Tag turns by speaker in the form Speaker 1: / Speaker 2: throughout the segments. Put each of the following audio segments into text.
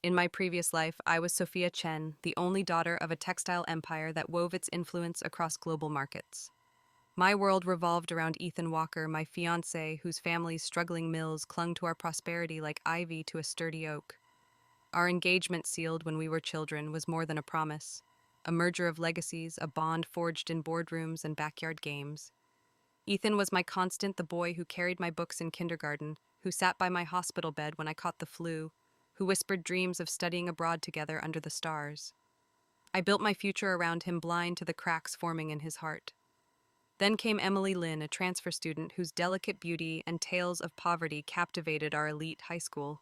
Speaker 1: In my previous life, I was Sophia Chen, the only daughter of a textile empire that wove its influence across global markets. My world revolved around Ethan Walker, my fiancé, whose family's struggling mills clung to our prosperity like ivy to a sturdy oak. Our engagement, sealed when we were children, was more than a promise. A merger of legacies, a bond forged in boardrooms and backyard games. Ethan was my constant, the boy who carried my books in kindergarten, who sat by my hospital bed when I caught the flu, who whispered dreams of studying abroad together under the stars. I built my future around him, blind to the cracks forming in his heart. Then came Emily Lynn, a transfer student whose delicate beauty and tales of poverty captivated our elite high school.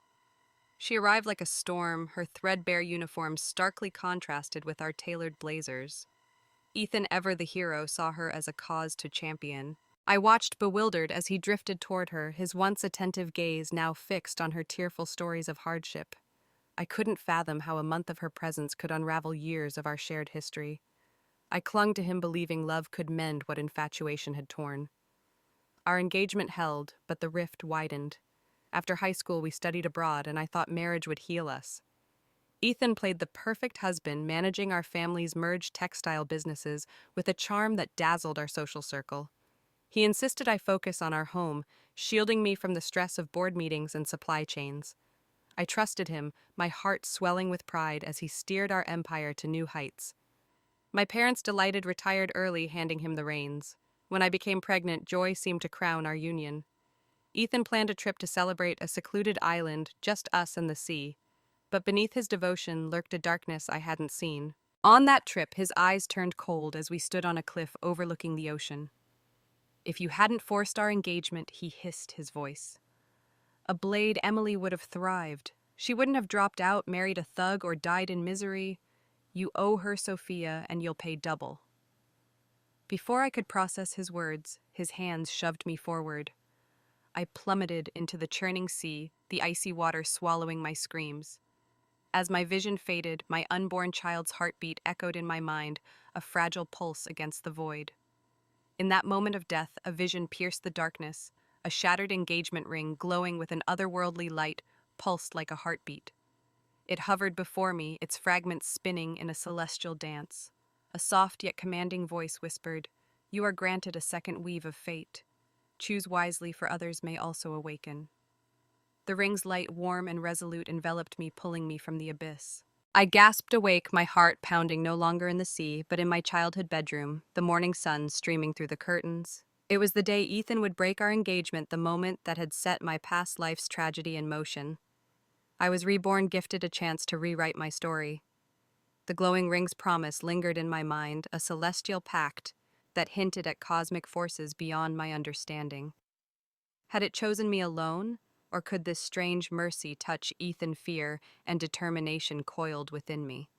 Speaker 1: She arrived like a storm, her threadbare uniform starkly contrasted with our tailored blazers. Ethan, ever the hero, saw her as a cause to champion. I watched bewildered as he drifted toward her, his once attentive gaze now fixed on her tearful stories of hardship. I couldn't fathom how a month of her presence could unravel years of our shared history. I clung to him, believing love could mend what infatuation had torn. Our engagement held, but the rift widened. After high school, we studied abroad, and I thought marriage would heal us. Ethan played the perfect husband, managing our family's merged textile businesses with a charm that dazzled our social circle. He insisted I focus on our home, shielding me from the stress of board meetings and supply chains. I trusted him, my heart swelling with pride as he steered our empire to new heights. My parents, delighted, retired early, handing him the reins. When I became pregnant, joy seemed to crown our union. Ethan planned a trip to celebrate a secluded island, just us and the sea. But beneath his devotion lurked a darkness I hadn't seen. On that trip, his eyes turned cold as we stood on a cliff overlooking the ocean. "If you hadn't forced our engagement," he hissed, his voice. "A blade, Emily would have thrived. She wouldn't have dropped out, married a thug, or died in misery. You owe her, Sophia, and you'll pay double." Before I could process his words, his hands shoved me forward. I plummeted into the churning sea, the icy water swallowing my screams. As my vision faded, my unborn child's heartbeat echoed in my mind, a fragile pulse against the void. In that moment of death, a vision pierced the darkness. A shattered engagement ring, glowing with an otherworldly light, pulsed like a heartbeat. It hovered before me, its fragments spinning in a celestial dance. A soft yet commanding voice whispered, "You are granted a second weave of fate. Choose wisely, for others may also awaken." The ring's light, warm and resolute, enveloped me, pulling me from the abyss. I gasped awake, my heart pounding no longer in the sea, but in my childhood bedroom, the morning sun streaming through the curtains. It was the day Ethan would break our engagement, the moment that had set my past life's tragedy in motion. I was reborn, gifted a chance to rewrite my story. The glowing ring's promise lingered in my mind, a celestial pact that hinted at cosmic forces beyond my understanding. Had it chosen me alone, or could this strange mercy touch Ethan? Fear and determination coiled within me.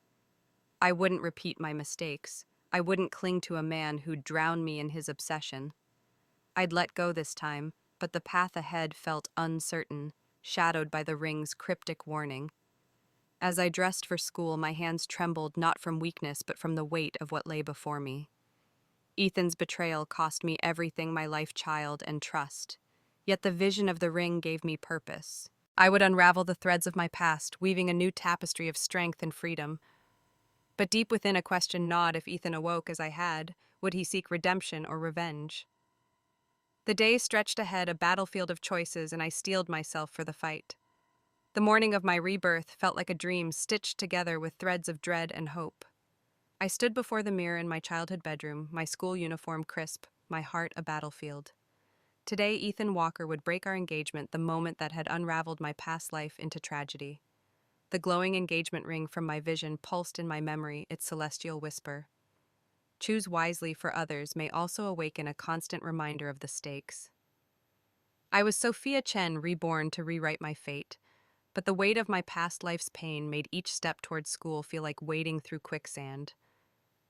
Speaker 1: I wouldn't repeat my mistakes. I wouldn't cling to a man who'd drown me in his obsession. I'd let go this time, but the path ahead felt uncertain, shadowed by the ring's cryptic warning. As I dressed for school, my hands trembled not from weakness but from the weight of what lay before me. Ethan's betrayal cost me everything, my life, child, and trust. Yet the vision of the ring gave me purpose. I would unravel the threads of my past, weaving a new tapestry of strength and freedom. But deep within, a question gnawed. If Ethan awoke as I had, would he seek redemption or revenge? The day stretched ahead, a battlefield of choices, and I steeled myself for the fight. The morning of my rebirth felt like a dream stitched together with threads of dread and hope. I stood before the mirror in my childhood bedroom, my school uniform crisp, my heart a battlefield. Today, Ethan Walker would break our engagement, the moment that had unraveled my past life into tragedy. The glowing engagement ring from my vision pulsed in my memory, its celestial whisper. Choose wisely, for others may also awaken, a constant reminder of the stakes. I was Sophia Chen, reborn to rewrite my fate, but the weight of my past life's pain made each step toward school feel like wading through quicksand.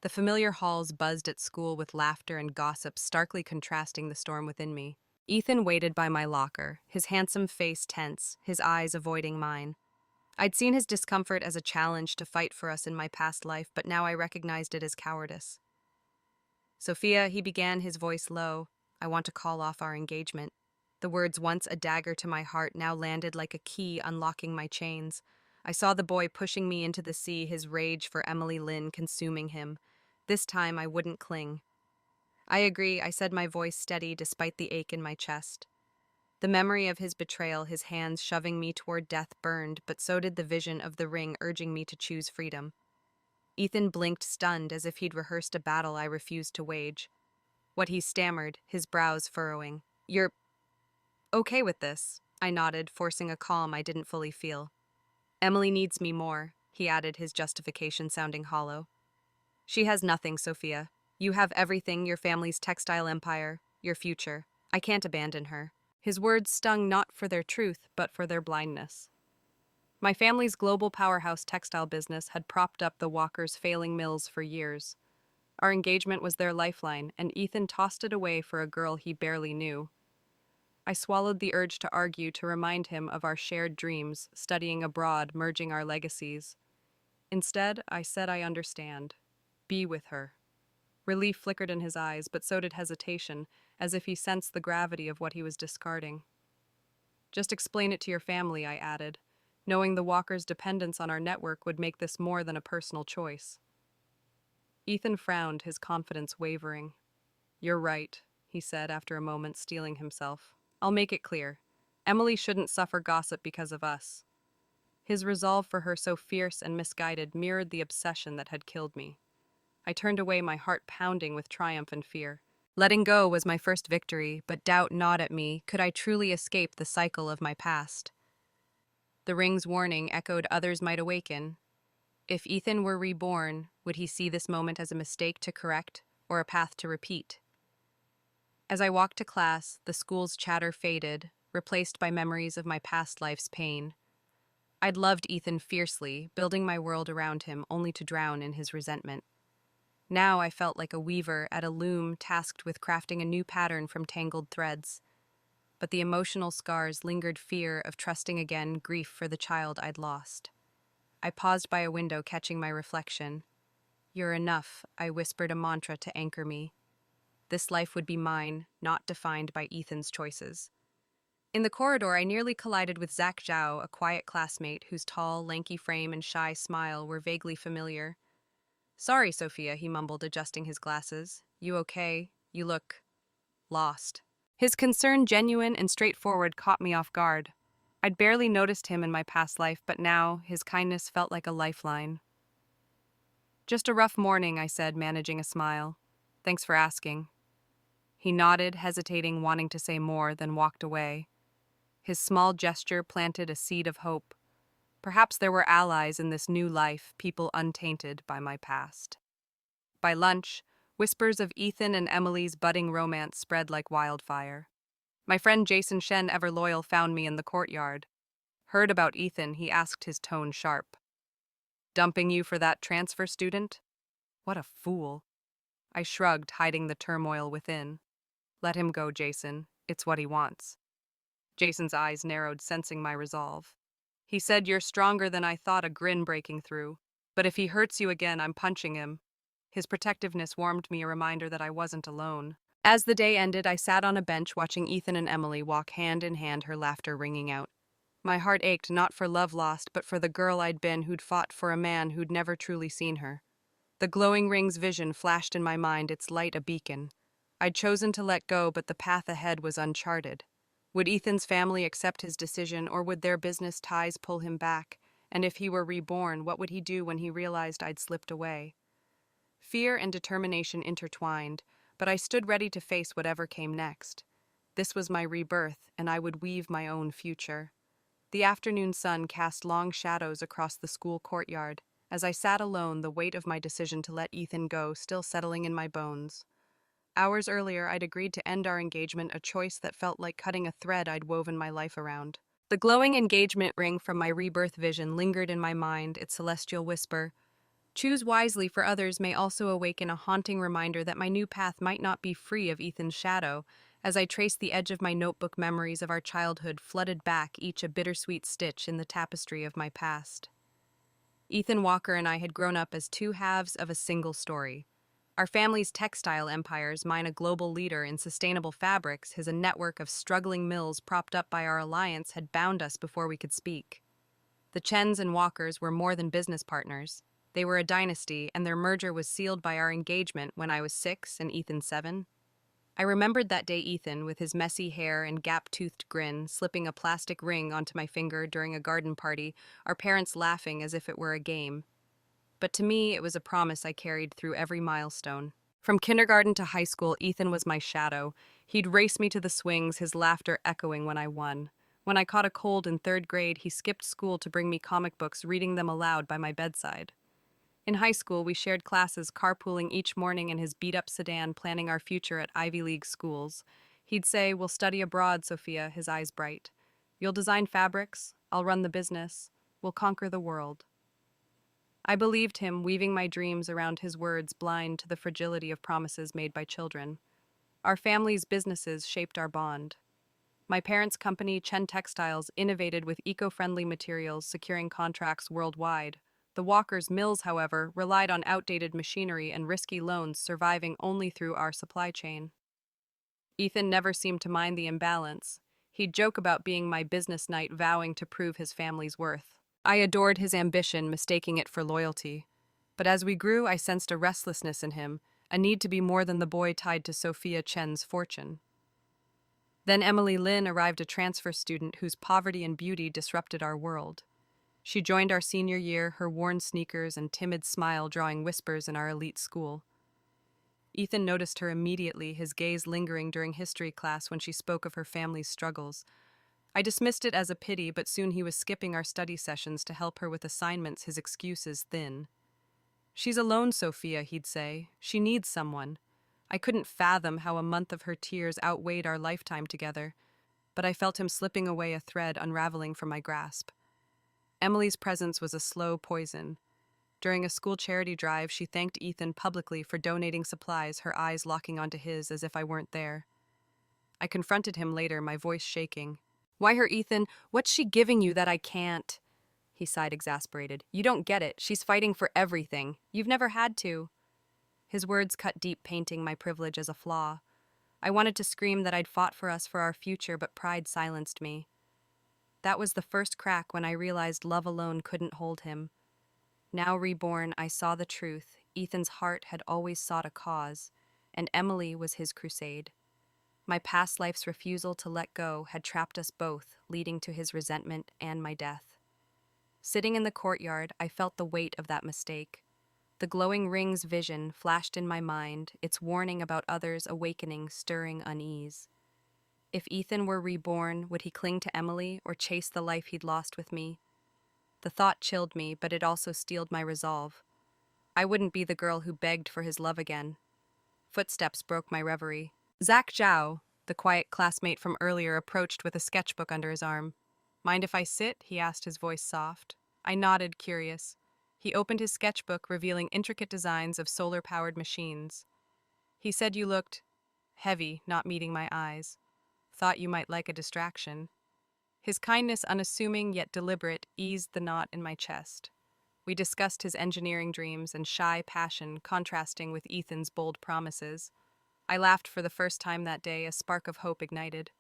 Speaker 1: The familiar halls buzzed at school with laughter and gossip, starkly contrasting the storm within me. Ethan waited by my locker, his handsome face tense, his eyes avoiding mine. I'd seen his discomfort as a challenge to fight for us in my past life, but now I recognized it as cowardice. "Sophia," he began, his voice low, "I want to call off our engagement." The words, once a dagger to my heart, now landed like a key unlocking my chains. I saw the boy pushing me into the sea, his rage for Emily Lynn consuming him. This time I wouldn't cling. I agree, I said, my voice steady despite the ache in my chest. The memory of his betrayal, his hands shoving me toward death, burned, but so did the vision of the ring urging me to choose freedom. Ethan blinked, stunned, as if he'd rehearsed a battle I refused to wage. What he stammered, his brows furrowing. "You're okay with this?" I nodded, forcing a calm I didn't fully feel. "Emily needs me more," he added, his justification sounding hollow. "She has nothing, Sophia. You have everything, your family's textile empire, your future. I can't abandon her." His words stung not for their truth, but for their blindness. My family's global powerhouse textile business had propped up the Walkers' failing mills for years. Our engagement was their lifeline, and Ethan tossed it away for a girl he barely knew. I swallowed the urge to argue, to remind him of our shared dreams, studying abroad, merging our legacies. Instead, I said, "I understand. Be with her." Relief flickered in his eyes, but so did hesitation, as if he sensed the gravity of what he was discarding. "Just explain it to your family," I added, knowing the Walkers' dependence on our network would make this more than a personal choice. Ethan frowned, his confidence wavering. "You're right," he said after a moment, steeling himself. "I'll make it clear. Emily shouldn't suffer gossip because of us." His resolve for her, so fierce and misguided, mirrored the obsession that had killed me. I turned away, my heart pounding with triumph and fear. Letting go was my first victory, but doubt gnawed at me. Could I truly escape the cycle of my past? The ring's warning echoed, others might awaken. If Ethan were reborn, would he see this moment as a mistake to correct, or a path to repeat? As I walked to class, the school's chatter faded, replaced by memories of my past life's pain. I'd loved Ethan fiercely, building my world around him, only to drown in his resentment. Now I felt like a weaver at a loom, tasked with crafting a new pattern from tangled threads. But the emotional scars lingered, fear of trusting again, grief for the child I'd lost. I paused by a window, catching my reflection. "You're enough," I whispered, a mantra to anchor me. This life would be mine, not defined by Ethan's choices. In the corridor, I nearly collided with Zach Zhao, a quiet classmate whose tall, lanky frame and shy smile were vaguely familiar. "Sorry, Sophia," he mumbled, adjusting his glasses. "You okay? You look lost." His concern, genuine and straightforward, caught me off guard. I'd barely noticed him in my past life, but now his kindness felt like a lifeline. "Just a rough morning," I said, managing a smile. "Thanks for asking." He nodded, hesitating, wanting to say more, then walked away. His small gesture planted a seed of hope. Perhaps there were allies in this new life, people untainted by my past. By lunch, whispers of Ethan and Emily's budding romance spread like wildfire. My friend Jason Shen, ever loyal, found me in the courtyard. "Heard about Ethan," he asked, his tone sharp. "Dumping you for that transfer student?" What a fool. I shrugged, hiding the turmoil within. "Let him go, Jason. It's what he wants." Jason's eyes narrowed, sensing my resolve. He said, "You're stronger than I thought," a grin breaking through. "But if he hurts you again, I'm punching him." His protectiveness warmed me, a reminder that I wasn't alone. As the day ended, I sat on a bench watching Ethan and Emily walk hand in hand, her laughter ringing out. My heart ached, not for love lost, but for the girl I'd been, who'd fought for a man who'd never truly seen her. The glowing ring's vision flashed in my mind, its light a beacon. I'd chosen to let go, but the path ahead was uncharted. Would Ethan's family accept his decision, or would their business ties pull him back? And if he were reborn, what would he do when he realized I'd slipped away? Fear and determination intertwined, but I stood ready to face whatever came next. This was my rebirth, and I would weave my own future. The afternoon sun cast long shadows across the school courtyard. As I sat alone, the weight of my decision to let Ethan go still settling in my bones. Hours earlier, I'd agreed to end our engagement, a choice that felt like cutting a thread I'd woven my life around. The glowing engagement ring from my rebirth vision lingered in my mind, its celestial whisper. "Choose wisely," for others, may also awaken a haunting reminder that my new path might not be free of Ethan's shadow. As I traced the edge of my notebook, memories of our childhood flooded back, each a bittersweet stitch in the tapestry of my past. Ethan Walker and I had grown up as two halves of a single story. Our family's textile empires, mine a global leader in sustainable fabrics, his a network of struggling mills propped up by our alliance, had bound us before we could speak. The Chens and Walkers were more than business partners. They were a dynasty, and their merger was sealed by our engagement when I was 6 and Ethan 7. I remembered that day Ethan, with his messy hair and gap-toothed grin, slipping a plastic ring onto my finger during a garden party, our parents laughing as if it were a game. But to me, it was a promise I carried through every milestone. From kindergarten to high school, Ethan was my shadow. He'd race me to the swings, his laughter echoing when I won. When I caught a cold in 3rd grade, he skipped school to bring me comic books, reading them aloud by my bedside. In high school, we shared classes, carpooling each morning in his beat-up sedan, planning our future at Ivy League schools. He'd say, "We'll study abroad, Sophia," his eyes bright. "You'll design fabrics, I'll run the business. We'll conquer the world." I believed him, weaving my dreams around his words, blind to the fragility of promises made by children. Our family's businesses shaped our bond. My parents' company, Chen Textiles, innovated with eco-friendly materials, securing contracts worldwide. The Walkers' mills, however, relied on outdated machinery and risky loans, surviving only through our supply chain. Ethan never seemed to mind the imbalance. He'd joke about being my business knight, vowing to prove his family's worth. I adored his ambition, mistaking it for loyalty. But as we grew, I sensed a restlessness in him, a need to be more than the boy tied to Sophia Chen's fortune. Then Emily Lin arrived, a transfer student whose poverty and beauty disrupted our world. She joined our senior year, her worn sneakers and timid smile drawing whispers in our elite school. Ethan noticed her immediately, his gaze lingering during history class when she spoke of her family's struggles. I dismissed it as a pity, but soon he was skipping our study sessions to help her with assignments, his excuses thin. "She's alone, Sophia," he'd say. "She needs someone." I couldn't fathom how a month of her tears outweighed our lifetime together, but I felt him slipping away, a thread unraveling from my grasp. Emily's presence was a slow poison. During a school charity drive, she thanked Ethan publicly for donating supplies, her eyes locking onto his as if I weren't there. I confronted him later, my voice shaking. "Why her, Ethan? What's she giving you that I can't?" He sighed, exasperated. "You don't get it. She's fighting for everything. You've never had to." His words cut deep, painting my privilege as a flaw. I wanted to scream that I'd fought for us, for our future, but pride silenced me. That was the first crack when I realized love alone couldn't hold him. Now reborn, I saw the truth. Ethan's heart had always sought a cause, and Emily was his crusade. My past life's refusal to let go had trapped us both, leading to his resentment and my death. Sitting in the courtyard, I felt the weight of that mistake. The glowing ring's vision flashed in my mind, its warning about others awakening, stirring unease. If Ethan were reborn, would he cling to Emily or chase the life he'd lost with me? The thought chilled me, but it also steeled my resolve. I wouldn't be the girl who begged for his love again. Footsteps broke my reverie. Zach Zhao, the quiet classmate from earlier, approached with a sketchbook under his arm. "Mind if I sit?" he asked, his voice soft. I nodded, curious. He opened his sketchbook, revealing intricate designs of solar-powered machines. He said, "You looked heavy," not meeting my eyes. "Thought you might like a distraction." His kindness, unassuming yet deliberate, eased the knot in my chest. We discussed his engineering dreams and shy passion, contrasting with Ethan's bold promises. I laughed for the first time that day, a spark of hope ignited.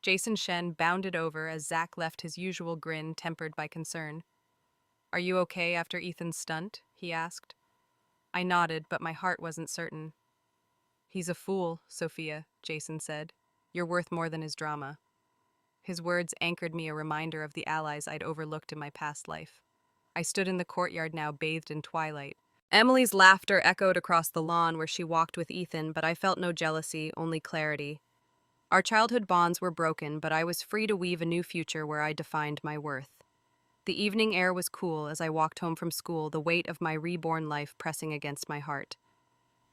Speaker 1: Jason Shen bounded over as Zach left, his usual grin tempered by concern. "Are you okay after Ethan's stunt?" he asked. I nodded, but my heart wasn't certain. "He's a fool, Sophia," Jason said. "You're worth more than his drama." His words anchored me, a reminder of the allies I'd overlooked in my past life. I stood in the courtyard now, bathed in twilight. Emily's laughter echoed across the lawn where she walked with Ethan, but I felt no jealousy, only clarity. Our childhood bonds were broken, but I was free to weave a new future where I defined my worth. The evening air was cool as I walked home from school, the weight of my reborn life pressing against my heart.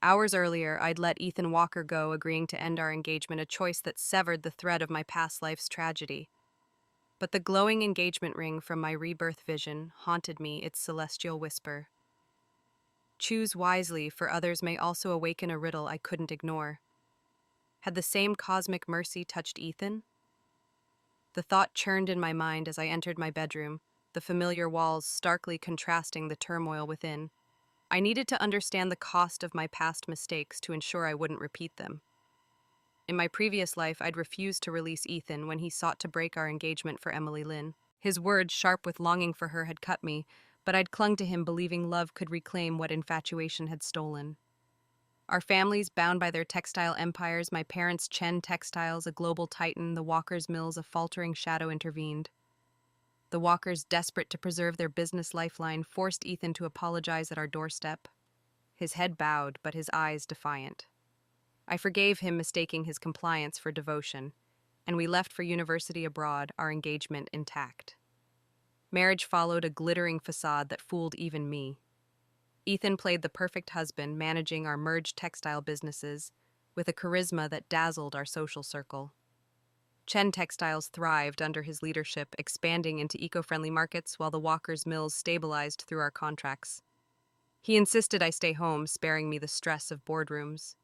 Speaker 1: Hours earlier, I'd let Ethan Walker go, agreeing to end our engagement, a choice that severed the thread of my past life's tragedy. But the glowing engagement ring from my rebirth vision haunted me, its celestial whisper. "Choose wisely, for others may also awaken a riddle I couldn't ignore." Had the same cosmic mercy touched Ethan? The thought churned in my mind as I entered my bedroom, the familiar walls starkly contrasting the turmoil within. I needed to understand the cost of my past mistakes to ensure I wouldn't repeat them. In my previous life, I'd refused to release Ethan when he sought to break our engagement for Emily Lin. His words, sharp with longing for her, had cut me, but I'd clung to him believing love could reclaim what infatuation had stolen. Our families, bound by their textile empires, my parents' Chen Textiles, a global titan, the Walkers' Mills, a faltering shadow, intervened. The Walkers, desperate to preserve their business lifeline, forced Ethan to apologize at our doorstep. His head bowed, but his eyes defiant. I forgave him, mistaking his compliance for devotion, and we left for university abroad, our engagement intact. Marriage followed, a glittering facade that fooled even me. Ethan played the perfect husband, managing our merged textile businesses with a charisma that dazzled our social circle. Chen Textiles thrived under his leadership, expanding into eco-friendly markets while the Walker's Mills stabilized through our contracts. He insisted I stay home, sparing me the stress of boardrooms.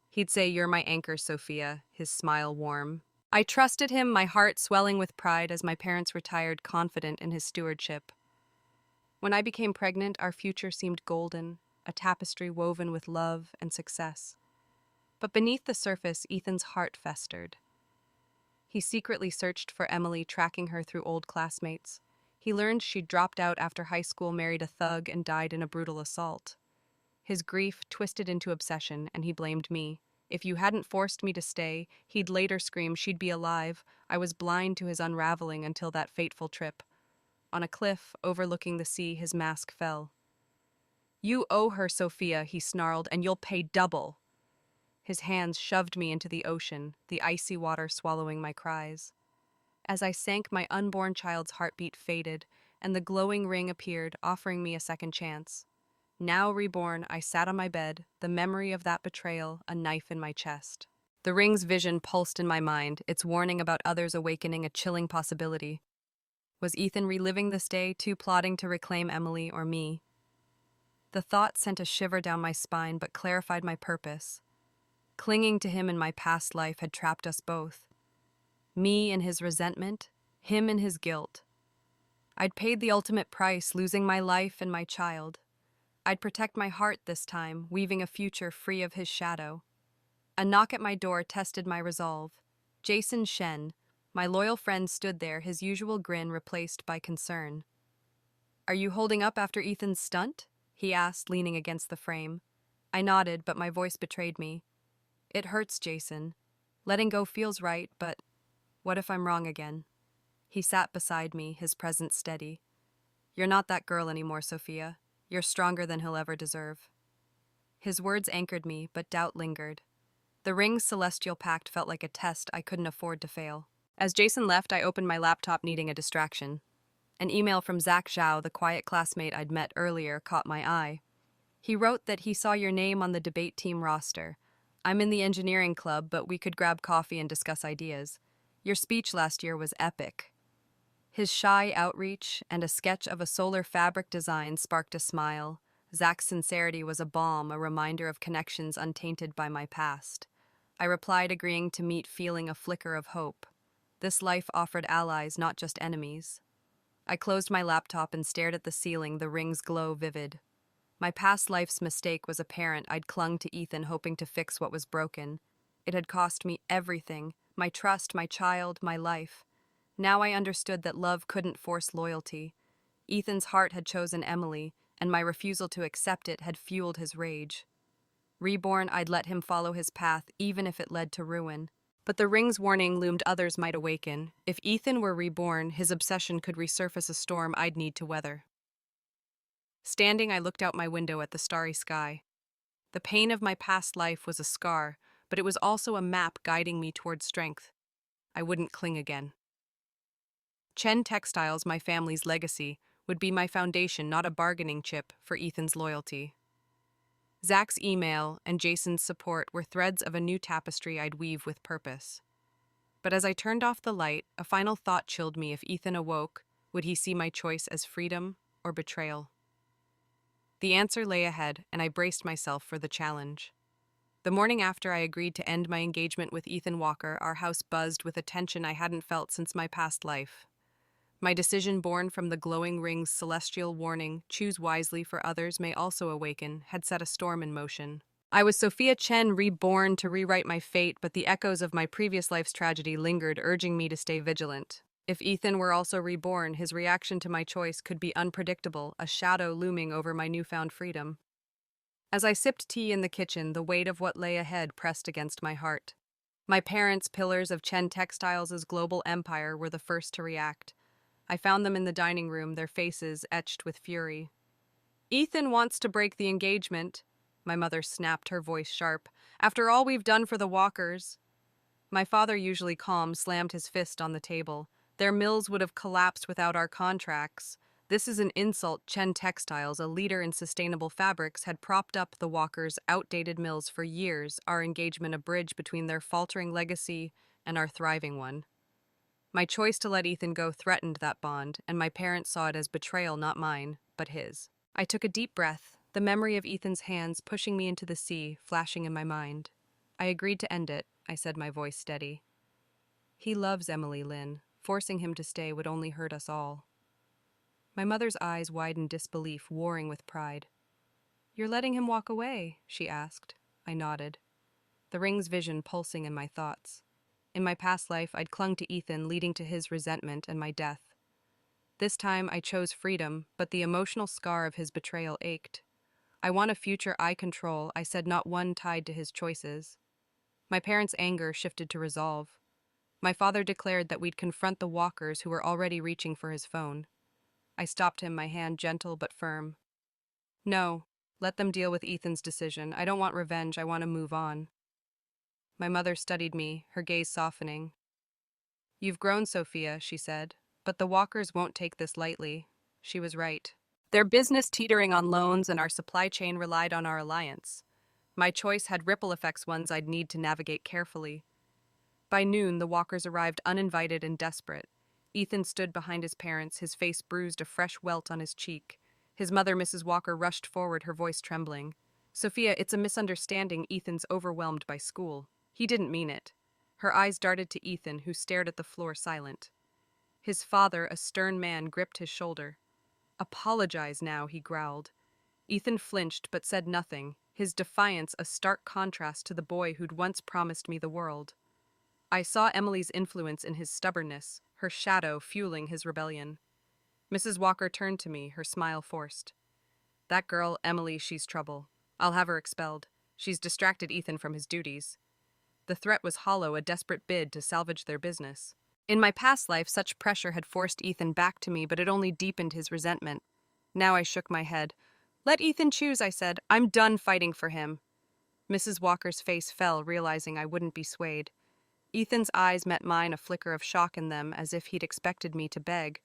Speaker 1: He'd say, "You're my anchor, Sophia," his smile warm. I trusted him, my heart swelling with pride as my parents retired, confident in his stewardship. When I became pregnant, our future seemed golden, a tapestry woven with love and success. But beneath the surface, Ethan's heart festered. He secretly searched for Emily, tracking her through old classmates. He learned she'd dropped out after high school, married a thug, and died in a brutal assault. His grief twisted into obsession, and he blamed me. If you hadn't forced me to stay, he'd later scream, she'd be alive. I was blind to his unraveling until that fateful trip. On a cliff overlooking the sea, his mask fell. "You owe her, Sophia," he snarled, "and you'll pay double." His hands shoved me into the ocean, the icy water swallowing my cries. As I sank, my unborn child's heartbeat faded, and the glowing ring appeared, offering me a second chance. Now reborn, I sat on my bed, the memory of that betrayal, a knife in my chest. The ring's vision pulsed in my mind, its warning about others awakening a chilling possibility. Was Ethan reliving this day, too plotting to reclaim Emily or me? The thought sent a shiver down my spine, but clarified my purpose. Clinging to him in my past life had trapped us both. Me in his resentment, him in his guilt. I'd paid the ultimate price, losing my life and my child. I'd protect my heart this time, weaving a future free of his shadow. A knock at my door tested my resolve. Jason Shen, my loyal friend, stood there, his usual grin replaced by concern. "Are you holding up after Ethan's stunt?" he asked, leaning against the frame. I nodded, but my voice betrayed me. "It hurts, Jason. Letting go feels right, but what if I'm wrong again?" He sat beside me, his presence steady. "You're not that girl anymore, Sophia. You're stronger than he'll ever deserve." His words anchored me, but doubt lingered. The ring's celestial pact felt like a test I couldn't afford to fail. As Jason left, I opened my laptop, needing a distraction. An email from Zach Zhao, the quiet classmate I'd met earlier, caught my eye. He wrote that he saw your name on the debate team roster. "I'm in the engineering club, but we could grab coffee and discuss ideas. Your speech last year was epic." His shy outreach and a sketch of a solar fabric design sparked a smile. Zach's sincerity was a balm, a reminder of connections untainted by my past. I replied, agreeing to meet, feeling a flicker of hope. This life offered allies, not just enemies. I closed my laptop and stared at the ceiling, the ring's glow vivid. My past life's mistake was apparent. I'd clung to Ethan, hoping to fix what was broken. It had cost me everything, my trust, my child, my life. Now I understood that love couldn't force loyalty. Ethan's heart had chosen Emily, and my refusal to accept it had fueled his rage. Reborn, I'd let him follow his path, even if it led to ruin. But the ring's warning loomed: others might awaken. If Ethan were reborn, his obsession could resurface, a storm I'd need to weather. Standing, I looked out my window at the starry sky. The pain of my past life was a scar, but it was also a map guiding me toward strength. I wouldn't cling again. Chen Textiles, my family's legacy, would be my foundation, not a bargaining chip for Ethan's loyalty. Zach's email and Jason's support were threads of a new tapestry I'd weave with purpose. But as I turned off the light, a final thought chilled me. If Ethan awoke, would he see my choice as freedom or betrayal? The answer lay ahead, and I braced myself for the challenge. The morning after I agreed to end my engagement with Ethan Walker, our house buzzed with a tension I hadn't felt since my past life. My decision, born from the glowing ring's celestial warning, "Choose wisely, for others may also awaken," had set a storm in motion. I was Sophia Chen, reborn to rewrite my fate, but the echoes of my previous life's tragedy lingered, urging me to stay vigilant. If Ethan were also reborn, his reaction to my choice could be unpredictable, a shadow looming over my newfound freedom. As I sipped tea in the kitchen, the weight of what lay ahead pressed against my heart. My parents, pillars of Chen Textiles' global empire, were the first to react. I found them in the dining room, their faces etched with fury. Ethan wants to break the engagement, my mother snapped, her voice sharp. After all we've done for the Walkers. My father, usually calm, slammed his fist on the table. Their mills would have collapsed without our contracts. This is an insult. Chen Textiles, a leader in sustainable fabrics, had propped up the Walkers' outdated mills for years, our engagement a bridge between their faltering legacy and our thriving one. My choice to let Ethan go threatened that bond, and my parents saw it as betrayal, not mine, but his. I took a deep breath, the memory of Ethan's hands pushing me into the sea flashing in my mind. I agreed to end it, I said, my voice steady. He loves Emily Lynn. Forcing him to stay would only hurt us all. My mother's eyes widened disbelief, warring with pride. You're letting him walk away, she asked. I nodded, the ring's vision pulsing in my thoughts. In my past life, I'd clung to Ethan, leading to his resentment and my death. This time, I chose freedom, but the emotional scar of his betrayal ached. I want a future I control, I said, not one tied to his choices. My parents' anger shifted to resolve. My father declared that we'd confront the Walkers, who were already reaching for his phone. I stopped him, my hand gentle but firm. No, let them deal with Ethan's decision. I don't want revenge, I want to move on. My mother studied me, her gaze softening. You've grown, Sophia, she said, but the Walkers won't take this lightly. She was right. Their business teetering on loans and our supply chain relied on our alliance. My choice had ripple effects, ones I'd need to navigate carefully. By noon, the Walkers arrived uninvited and desperate. Ethan stood behind his parents, his face bruised, a fresh welt on his cheek. His mother, Mrs. Walker, rushed forward, her voice trembling. Sophia, it's a misunderstanding. Ethan's overwhelmed by school. He didn't mean it. Her eyes darted to Ethan, who stared at the floor silent. His father, a stern man, gripped his shoulder. Apologize now, he growled. Ethan flinched but said nothing, his defiance a stark contrast to the boy who'd once promised me the world. I saw Emily's influence in his stubbornness, her shadow fueling his rebellion. Mrs. Walker turned to me, her smile forced. That girl, Emily, she's trouble. I'll have her expelled. She's distracted Ethan from his duties. The threat was hollow, a desperate bid to salvage their business. In my past life, such pressure had forced Ethan back to me, but it only deepened his resentment. Now I shook my head. Let Ethan choose, I said. I'm done fighting for him. Mrs. Walker's face fell, realizing I wouldn't be swayed. Ethan's eyes met mine, a flicker of shock in them, as if he'd expected me to beg.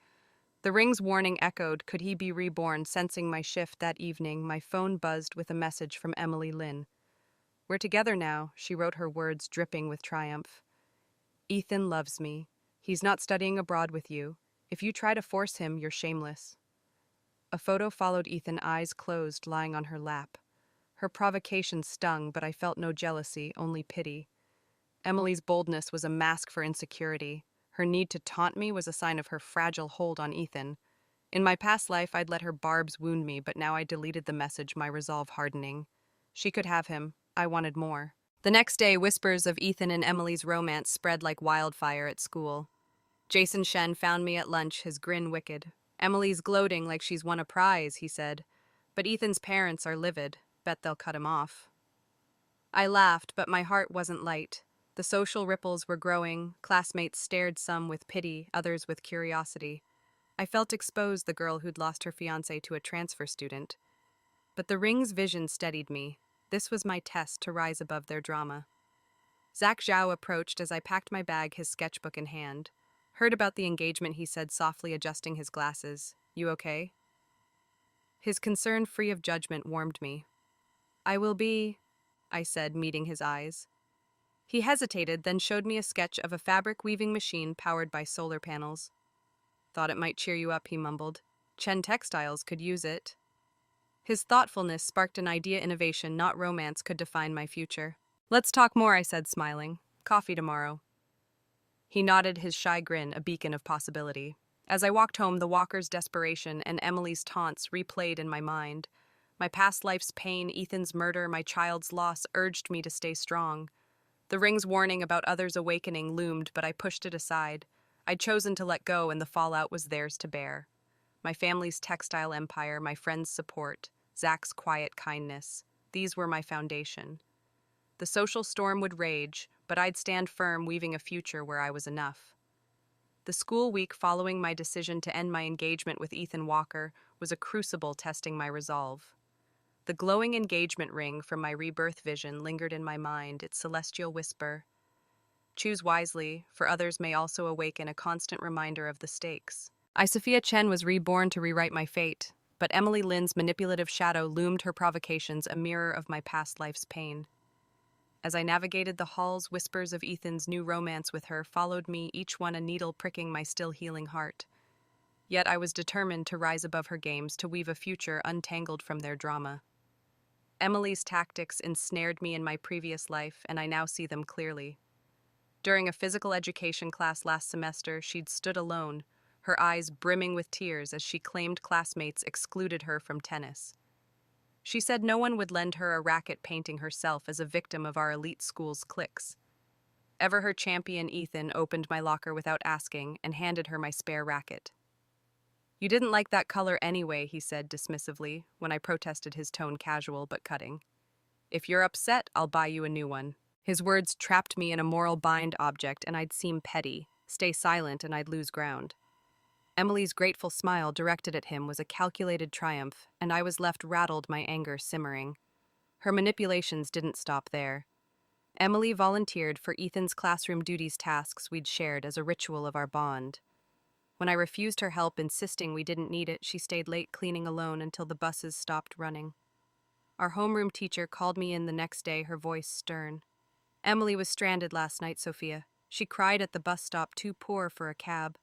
Speaker 1: The ring's warning echoed, could he be reborn? Sensing my shift that evening, my phone buzzed with a message from Emily Lynn. We're together now, she wrote, her words dripping with triumph. Ethan loves me. He's not studying abroad with you. If you try to force him, you're shameless. A photo followed Ethan, eyes closed, lying on her lap. Her provocation stung, but I felt no jealousy, only pity. Emily's boldness was a mask for insecurity. Her need to taunt me was a sign of her fragile hold on Ethan. In my past life, I'd let her barbs wound me, but now I deleted the message, my resolve hardening. She could have him. I wanted more. The next day, whispers of Ethan and Emily's romance spread like wildfire at school. Jason Shen found me at lunch, his grin wicked. Emily's gloating like she's won a prize, he said. But Ethan's parents are livid. Bet they'll cut him off. I laughed, but my heart wasn't light. The social ripples were growing. Classmates stared, some with pity, others with curiosity. I felt exposed, the girl who'd lost her fiancé to a transfer student. But the ring's vision steadied me. This was my test to rise above their drama. Zach Zhao approached as I packed my bag, his sketchbook in hand. Heard about the engagement, he said, softly adjusting his glasses. You okay? His concern, free of judgment, warmed me. I will be, I said, meeting his eyes. He hesitated, then showed me a sketch of a fabric weaving machine powered by solar panels. Thought it might cheer you up, he mumbled. Chen Textiles could use it. His thoughtfulness sparked an idea. Innovation, not romance, could define my future. Let's talk more, I said, smiling. Coffee tomorrow. He nodded, his shy grin a beacon of possibility. As I walked home, the Walker's desperation and Emily's taunts replayed in my mind. My past life's pain, Ethan's murder, my child's loss urged me to stay strong. The ring's warning about others' awakening loomed, but I pushed it aside. I'd chosen to let go, and the fallout was theirs to bear. My family's textile empire, my friends' support, Zach's quiet kindness. These were my foundation. The social storm would rage, but I'd stand firm, weaving a future where I was enough. The school week following my decision to end my engagement with Ethan Walker was a crucible testing my resolve. The glowing engagement ring from my rebirth vision lingered in my mind, its celestial whisper. Choose wisely, for others may also awaken a constant reminder of the stakes. Sophia Chen was reborn to rewrite my fate, but Emily Lynn's manipulative shadow loomed, her provocations a mirror of my past life's pain. As I navigated the halls, whispers of Ethan's new romance with her followed me, each one a needle pricking my still healing heart. Yet I was determined to rise above her games, to weave a future untangled from their drama. Emily's tactics ensnared me in my previous life, and I now see them clearly. During a physical education class last semester, she'd stood alone, her eyes brimming with tears as she claimed classmates excluded her from tennis. She said no one would lend her a racket, painting herself as a victim of our elite school's cliques. Ever her champion, Ethan opened my locker without asking and handed her my spare racket. "You didn't like that color anyway," he said dismissively, when I protested, his tone casual but cutting. "If you're upset, I'll buy you a new one." His words trapped me in a moral bind object, and I'd seem petty, stay silent, and I'd lose ground. Emily's grateful smile directed at him was a calculated triumph, and I was left rattled, my anger simmering. Her manipulations didn't stop there. Emily volunteered for Ethan's classroom duties, tasks we'd shared as a ritual of our bond. When I refused her help, insisting we didn't need it, she stayed late cleaning alone until the buses stopped running. Our homeroom teacher called me in the next day, her voice stern. "Emily was stranded last night, Sophia. She cried at the bus stop, too poor for a cab."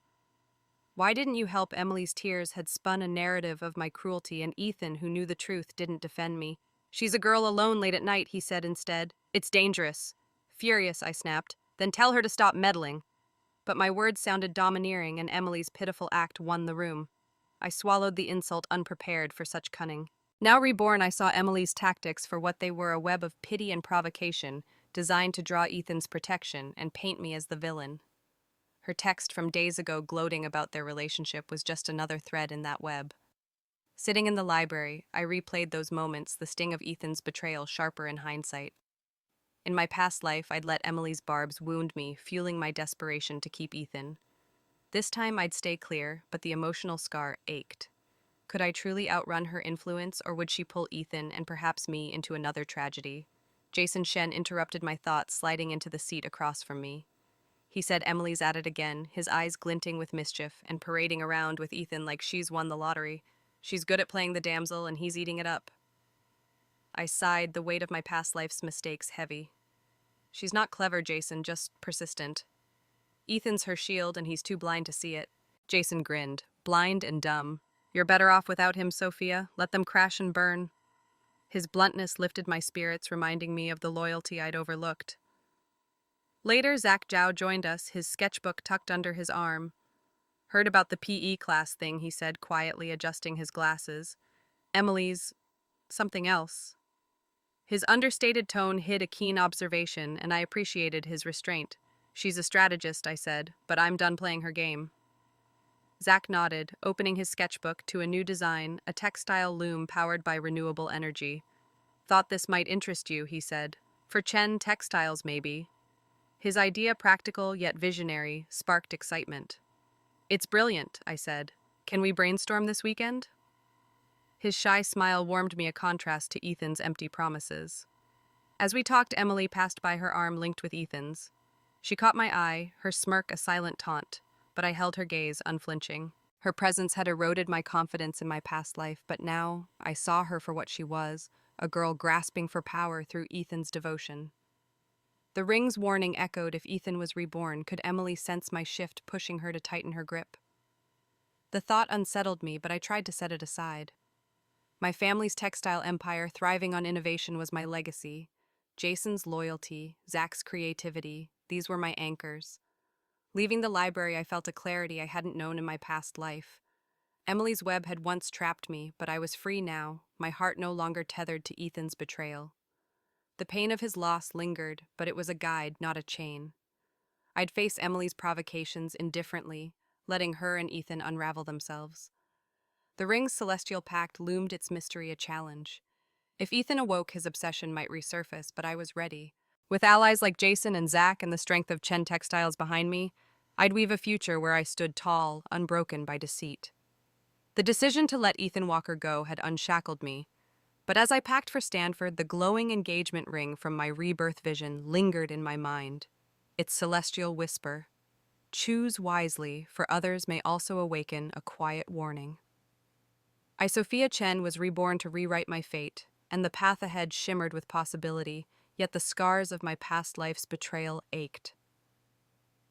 Speaker 1: Why didn't you help? Emily's tears had spun a narrative of my cruelty, and Ethan, who knew the truth, didn't defend me. "She's a girl alone late at night," he said instead. "It's dangerous." Furious, I snapped. "Then tell her to stop meddling." But my words sounded domineering, and Emily's pitiful act won the room. I swallowed the insult, unprepared for such cunning. Now reborn, I saw Emily's tactics for what they were, a web of pity and provocation, designed to draw Ethan's protection and paint me as the villain. Her text from days ago gloating about their relationship was just another thread in that web. Sitting in the library, I replayed those moments, the sting of Ethan's betrayal sharper in hindsight. In my past life, I'd let Emily's barbs wound me, fueling my desperation to keep Ethan. This time I'd stay clear, but the emotional scar ached. Could I truly outrun her influence, or would she pull Ethan and perhaps me into another tragedy? Jason Shen interrupted my thoughts, sliding into the seat across from me. He said Emily's at it again, his eyes glinting with mischief, and parading around with Ethan like she's won the lottery. She's good at playing the damsel, and he's eating it up. I sighed, the weight of my past life's mistakes heavy. She's not clever, Jason, just persistent. Ethan's her shield, and he's too blind to see it. Jason grinned, blind and dumb. You're better off without him, Sophia. Let them crash and burn. His bluntness lifted my spirits, reminding me of the loyalty I'd overlooked. Later, Zach Zhao joined us, his sketchbook tucked under his arm. "Heard about the PE class thing," he said, quietly adjusting his glasses. "Emily's something else." His understated tone hid a keen observation, and I appreciated his restraint. "She's a strategist," I said, "but I'm done playing her game." Zach nodded, opening his sketchbook to a new design, a textile loom powered by renewable energy. "Thought this might interest you," he said. "For Chen Textiles, maybe." His idea, practical yet visionary, sparked excitement. "It's brilliant," I said. "Can we brainstorm this weekend?" His shy smile warmed me, a contrast to Ethan's empty promises. As we talked, Emily passed by, her arm linked with Ethan's. She caught my eye, her smirk a silent taunt, but I held her gaze, unflinching. Her presence had eroded my confidence in my past life, but now I saw her for what she was, a girl grasping for power through Ethan's devotion. The ring's warning echoed. If Ethan was reborn, could Emily sense my shift, pushing her to tighten her grip? The thought unsettled me, but I tried to set it aside. My family's textile empire, thriving on innovation, was my legacy. Jason's loyalty, Zach's creativity, these were my anchors. Leaving the library, I felt a clarity I hadn't known in my past life. Emily's web had once trapped me, but I was free now, my heart no longer tethered to Ethan's betrayal. The pain of his loss lingered, but it was a guide, not a chain. I'd face Emily's provocations indifferently, letting her and Ethan unravel themselves. The ring's celestial pact loomed its mystery a challenge. If Ethan awoke, his obsession might resurface, but I was ready. With allies like Jason and Zach and the strength of Chen Textiles behind me, I'd weave a future where I stood tall, unbroken by deceit. The decision to let Ethan Walker go had unshackled me, but as I packed for Stanford, the glowing engagement ring from my rebirth vision lingered in my mind. Its celestial whisper, "Choose wisely, for others may also awaken a quiet warning." Sophia Chen was reborn to rewrite my fate, and the path ahead shimmered with possibility, yet the scars of my past life's betrayal ached.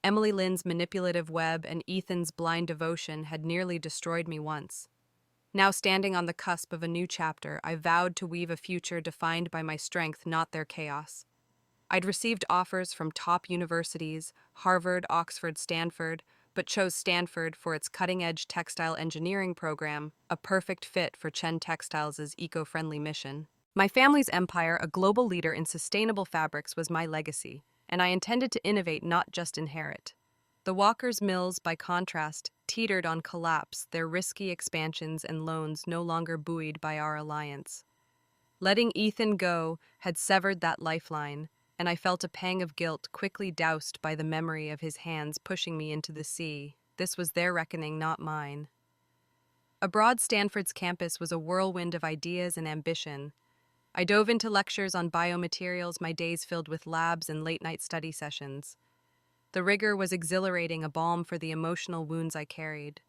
Speaker 1: Emily Lynn's manipulative web and Ethan's blind devotion had nearly destroyed me once. Now standing on the cusp of a new chapter, I vowed to weave a future defined by my strength, not their chaos. I'd received offers from top universities, Harvard, Oxford, Stanford, but chose Stanford for its cutting-edge textile engineering program, a perfect fit for Chen Textiles' eco-friendly mission. My family's empire, a global leader in sustainable fabrics, was my legacy, and I intended to innovate, not just inherit. The Walkers' mills, by contrast, teetered on collapse, their risky expansions and loans no longer buoyed by our alliance. Letting Ethan go had severed that lifeline, and I felt a pang of guilt quickly doused by the memory of his hands pushing me into the sea. This was their reckoning, not mine. Abroad, Stanford's campus was a whirlwind of ideas and ambition. I dove into lectures on biomaterials, my days filled with labs and late-night study sessions. The rigor was exhilarating, a balm for the emotional wounds I carried.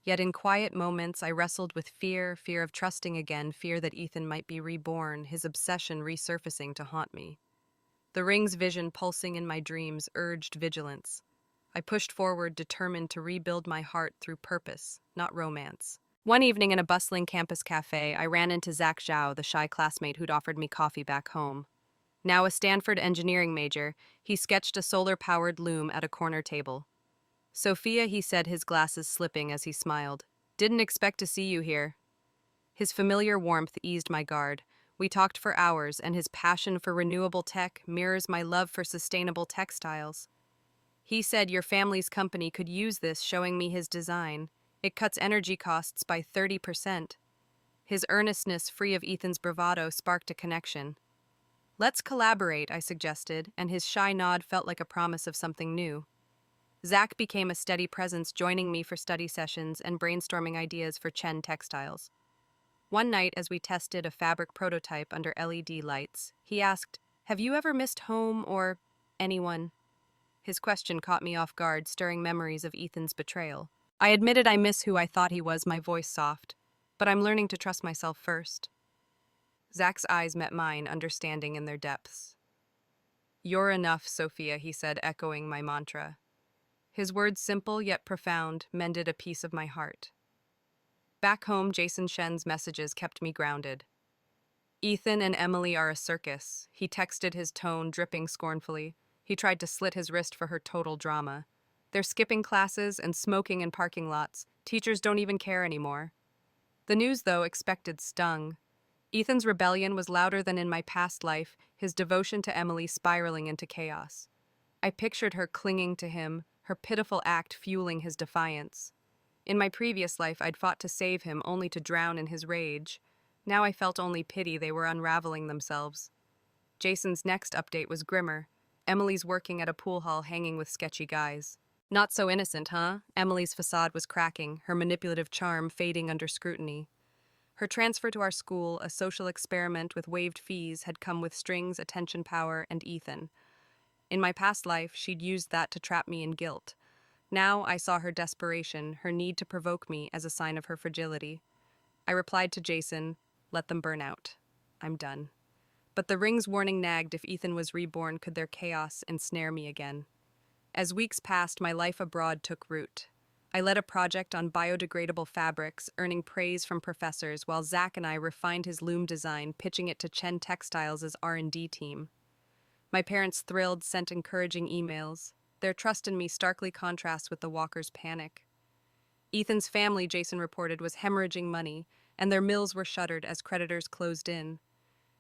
Speaker 1: Yet in quiet moments, I wrestled with fear of trusting again, fear that Ethan might be reborn, his obsession resurfacing to haunt me. The ring's vision pulsing in my dreams urged vigilance. I pushed forward, determined to rebuild my heart through purpose, not romance. One evening in a bustling campus cafe, I ran into Zach Zhao, the shy classmate who'd offered me coffee back home. Now a Stanford engineering major, he sketched a solar-powered loom at a corner table. "Sophia," he said, his glasses slipping as he smiled. "Didn't expect to see you here." His familiar warmth eased my guard. We talked for hours, and his passion for renewable tech mirrors my love for sustainable textiles. He said your family's company could use this, showing me his design. It cuts energy costs by 30%. His earnestness, free of Ethan's bravado, sparked a connection. "Let's collaborate," I suggested, and his shy nod felt like a promise of something new. Zach became a steady presence, joining me for study sessions and brainstorming ideas for Chen Textiles. One night, as we tested a fabric prototype under LED lights, he asked, "Have you ever missed home or anyone?" His question caught me off guard, stirring memories of Ethan's betrayal. I admitted I miss who I thought he was, my voice soft, but I'm learning to trust myself first. Zach's eyes met mine, understanding in their depths. "You're enough, Sophia," he said, echoing my mantra. His words, simple yet profound, mended a piece of my heart. Back home, Jason Shen's messages kept me grounded. "Ethan and Emily are a circus," he texted, his tone dripping scornfully. He tried to slit his wrist for her total drama. "They're skipping classes and smoking in parking lots. Teachers don't even care anymore." The news, though expected, stung. Ethan's rebellion was louder than in my past life, his devotion to Emily spiraling into chaos. I pictured her clinging to him, her pitiful act fueling his defiance. In my previous life, I'd fought to save him, only to drown in his rage. Now I felt only pity. They were unraveling themselves. Jason's next update was grimmer. Emily's working at a pool hall, hanging with sketchy guys. Not so innocent, huh? Emily's facade was cracking, her manipulative charm fading under scrutiny. Her transfer to our school, a social experiment with waived fees, had come with strings, attention, power, and Ethan. In my past life, she'd used that to trap me in guilt. Now I saw her desperation, her need to provoke me, as a sign of her fragility. I replied to Jason, "Let them burn out. I'm done." But the ring's warning nagged. If Ethan was reborn, could their chaos ensnare me again? As weeks passed, my life abroad took root. I led a project on biodegradable fabrics, earning praise from professors, while Zach and I refined his loom design, pitching it to Chen Textiles' R&D team. My parents, thrilled, sent encouraging emails. Their trust in me starkly contrasts with the Walkers' panic. Ethan's family, Jason reported, was hemorrhaging money, and their mills were shuttered as creditors closed in.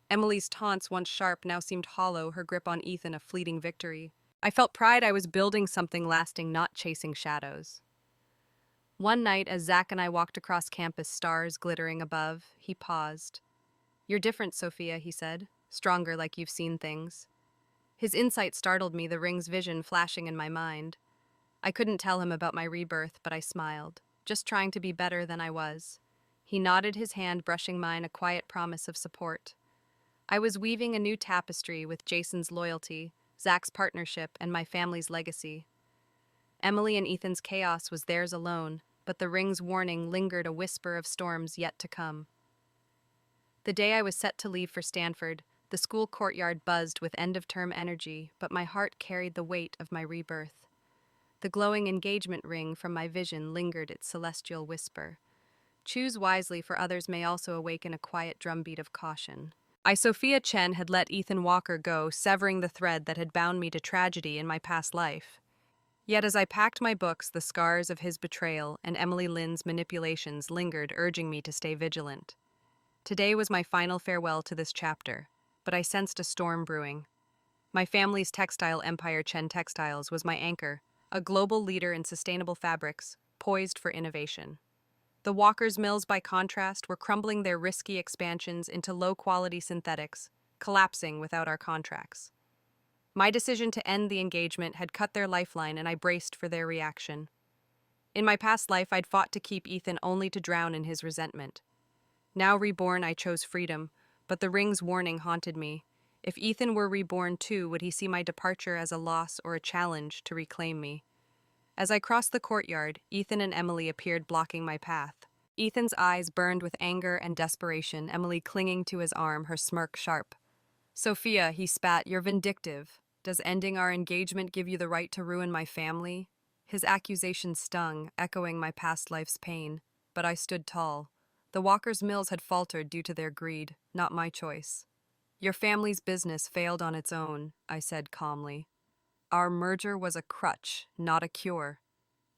Speaker 1: Emily's taunts, once sharp, now seemed hollow, her grip on Ethan a fleeting victory. I felt pride I was building something lasting, not chasing shadows. One night, as Zach and I walked across campus, stars glittering above, he paused. "You're different, Sophia," he said. "Stronger, like you've seen things." His insight startled me, the ring's vision flashing in my mind. I couldn't tell him about my rebirth, but I smiled, just trying to be better than I was. He nodded, his hand brushing mine, a quiet promise of support. I was weaving a new tapestry with Jason's loyalty, Zach's partnership, and my family's legacy. Emily and Ethan's chaos was theirs alone, but the ring's warning lingered, a whisper of storms yet to come. The day I was set to leave for Stanford, the school courtyard buzzed with end-of-term energy, but my heart carried the weight of my rebirth. The glowing engagement ring from my vision lingered, its celestial whisper. "Choose wisely, for others may also awaken a quiet drumbeat of caution." Sophia Chen had let Ethan Walker go, severing the thread that had bound me to tragedy in my past life. Yet as I packed my books, the scars of his betrayal and Emily Lynn's manipulations lingered, urging me to stay vigilant. Today was my final farewell to this chapter, but I sensed a storm brewing. My family's textile empire, Chen Textiles, was my anchor, a global leader in sustainable fabrics, poised for innovation. The Walker's mills, by contrast, were crumbling, their risky expansions into low-quality synthetics, collapsing without our contracts. My decision to end the engagement had cut their lifeline, and I braced for their reaction. In my past life, I'd fought to keep Ethan, only to drown in his resentment. Now reborn, I chose freedom, but the ring's warning haunted me. If Ethan were reborn too, would he see my departure as a loss or a challenge to reclaim me? As I crossed the courtyard, Ethan and Emily appeared, blocking my path. Ethan's eyes burned with anger and desperation, Emily clinging to his arm, her smirk sharp. "Sophia," he spat, "you're vindictive. Does ending our engagement give you the right to ruin my family?" His accusation stung, echoing my past life's pain, but I stood tall. The Walker's mills had faltered due to their greed, not my choice. "Your family's business failed on its own," I said calmly. "Our merger was a crutch, not a cure."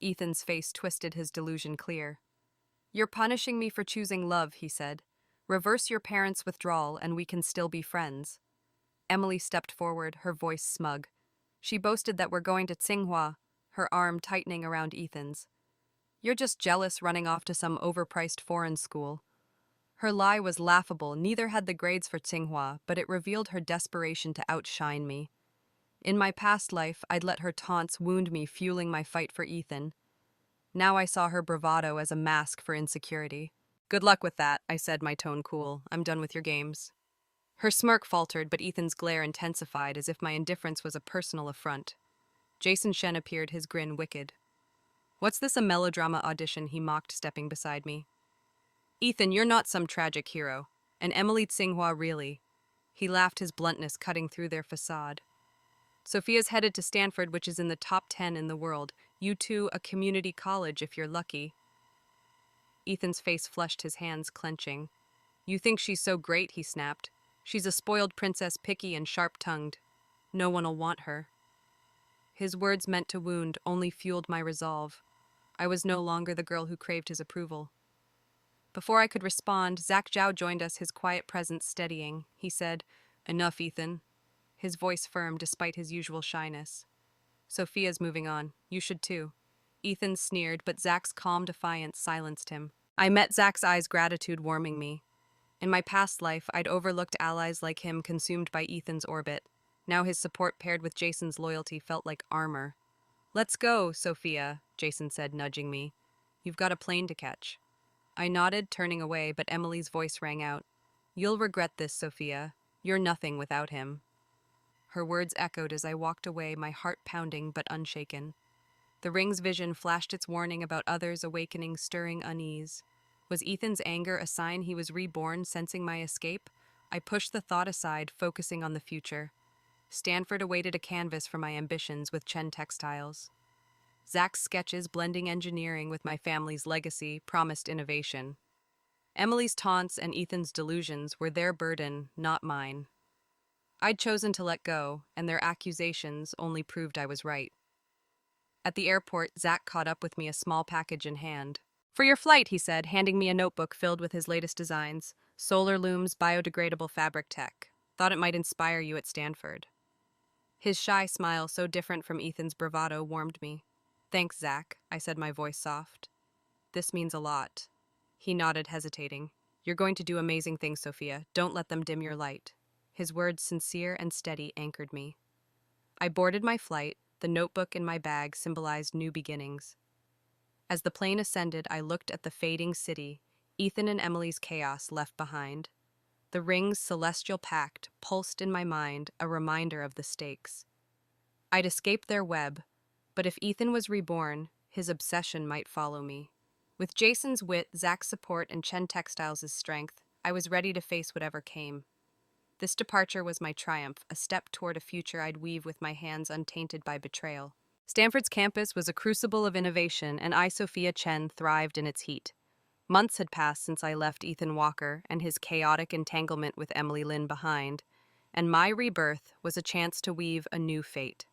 Speaker 1: Ethan's face twisted, his delusion clear. "You're punishing me for choosing love," he said. "Reverse your parents' withdrawal and we can still be friends." Emily stepped forward, her voice smug. She boasted that we're going to Tsinghua, her arm tightening around Ethan's. "You're just jealous, running off to some overpriced foreign school." Her lie was laughable. Neither had the grades for Tsinghua, but it revealed her desperation to outshine me. In my past life, I'd let her taunts wound me, fueling my fight for Ethan. Now I saw her bravado as a mask for insecurity. "Good luck with that," I said, my tone cool. "I'm done with your games." Her smirk faltered, but Ethan's glare intensified, as if my indifference was a personal affront. Jason Shen appeared, his grin wicked. "What's this, a melodrama audition?" he mocked, stepping beside me. "Ethan, you're not some tragic hero. And Emily Tsinghua, really." He laughed, his bluntness cutting through their facade. "Sophia's headed to Stanford, which is in the top 10 in the world. You two, a community college if you're lucky." Ethan's face flushed, his hands clenching. "You think she's so great," he snapped. "She's a spoiled princess, picky and sharp-tongued. No one'll want her." His words, meant to wound, only fueled my resolve. I was no longer the girl who craved his approval. Before I could respond, Zach Zhao joined us, his quiet presence steadying. He said, "Enough, Ethan." His voice firm despite his usual shyness. "Sophia's moving on. You should too." Ethan sneered, but Zach's calm defiance silenced him. I met Zach's eyes, gratitude warming me. In my past life, I'd overlooked allies like him, consumed by Ethan's orbit. Now his support paired with Jason's loyalty felt like armor. "Let's go, Sophia," Jason said, nudging me. "You've got a plane to catch." I nodded, turning away, but Emily's voice rang out. "You'll regret this, Sophia. You're nothing without him." Her words echoed as I walked away, my heart pounding but unshaken. The ring's vision flashed, its warning about others awakening, stirring unease. Was Ethan's anger a sign he was reborn, sensing my escape? I pushed the thought aside, focusing on the future. Stanford awaited, a canvas for my ambitions with Chen Textiles. Zach's sketches, blending engineering with my family's legacy, promised innovation. Emily's taunts and Ethan's delusions were their burden, not mine. I'd chosen to let go, and their accusations only proved I was right. At the airport, Zach caught up with me, a small package in hand. "For your flight," he said, handing me a notebook filled with his latest designs. "Solar looms, biodegradable fabric tech. Thought it might inspire you at Stanford." His shy smile, so different from Ethan's bravado, warmed me. Thanks, Zach, I said, my voice soft. This means a lot. He nodded, hesitating. You're going to do amazing things, Sophia. Don't let them dim your light. His words, sincere and steady, anchored me. I boarded my flight. The notebook in my bag symbolized new beginnings. As the plane ascended, I looked at the fading city, Ethan and Emily's chaos left behind. The ring's celestial pact pulsed in my mind, a reminder of the stakes. I'd escaped their web, but if Ethan was reborn, his obsession might follow me. With Jason's wit, Zach's support, and Chen Textiles' strength, I was ready to face whatever came. This departure was my triumph, a step toward a future I'd weave with my hands untainted by betrayal. Stanford's campus was a crucible of innovation, and I, Sophia Chen, thrived in its heat. Months had passed since I left Ethan Walker and his chaotic entanglement with Emily Lynn behind, and my rebirth was a chance to weave a new fate.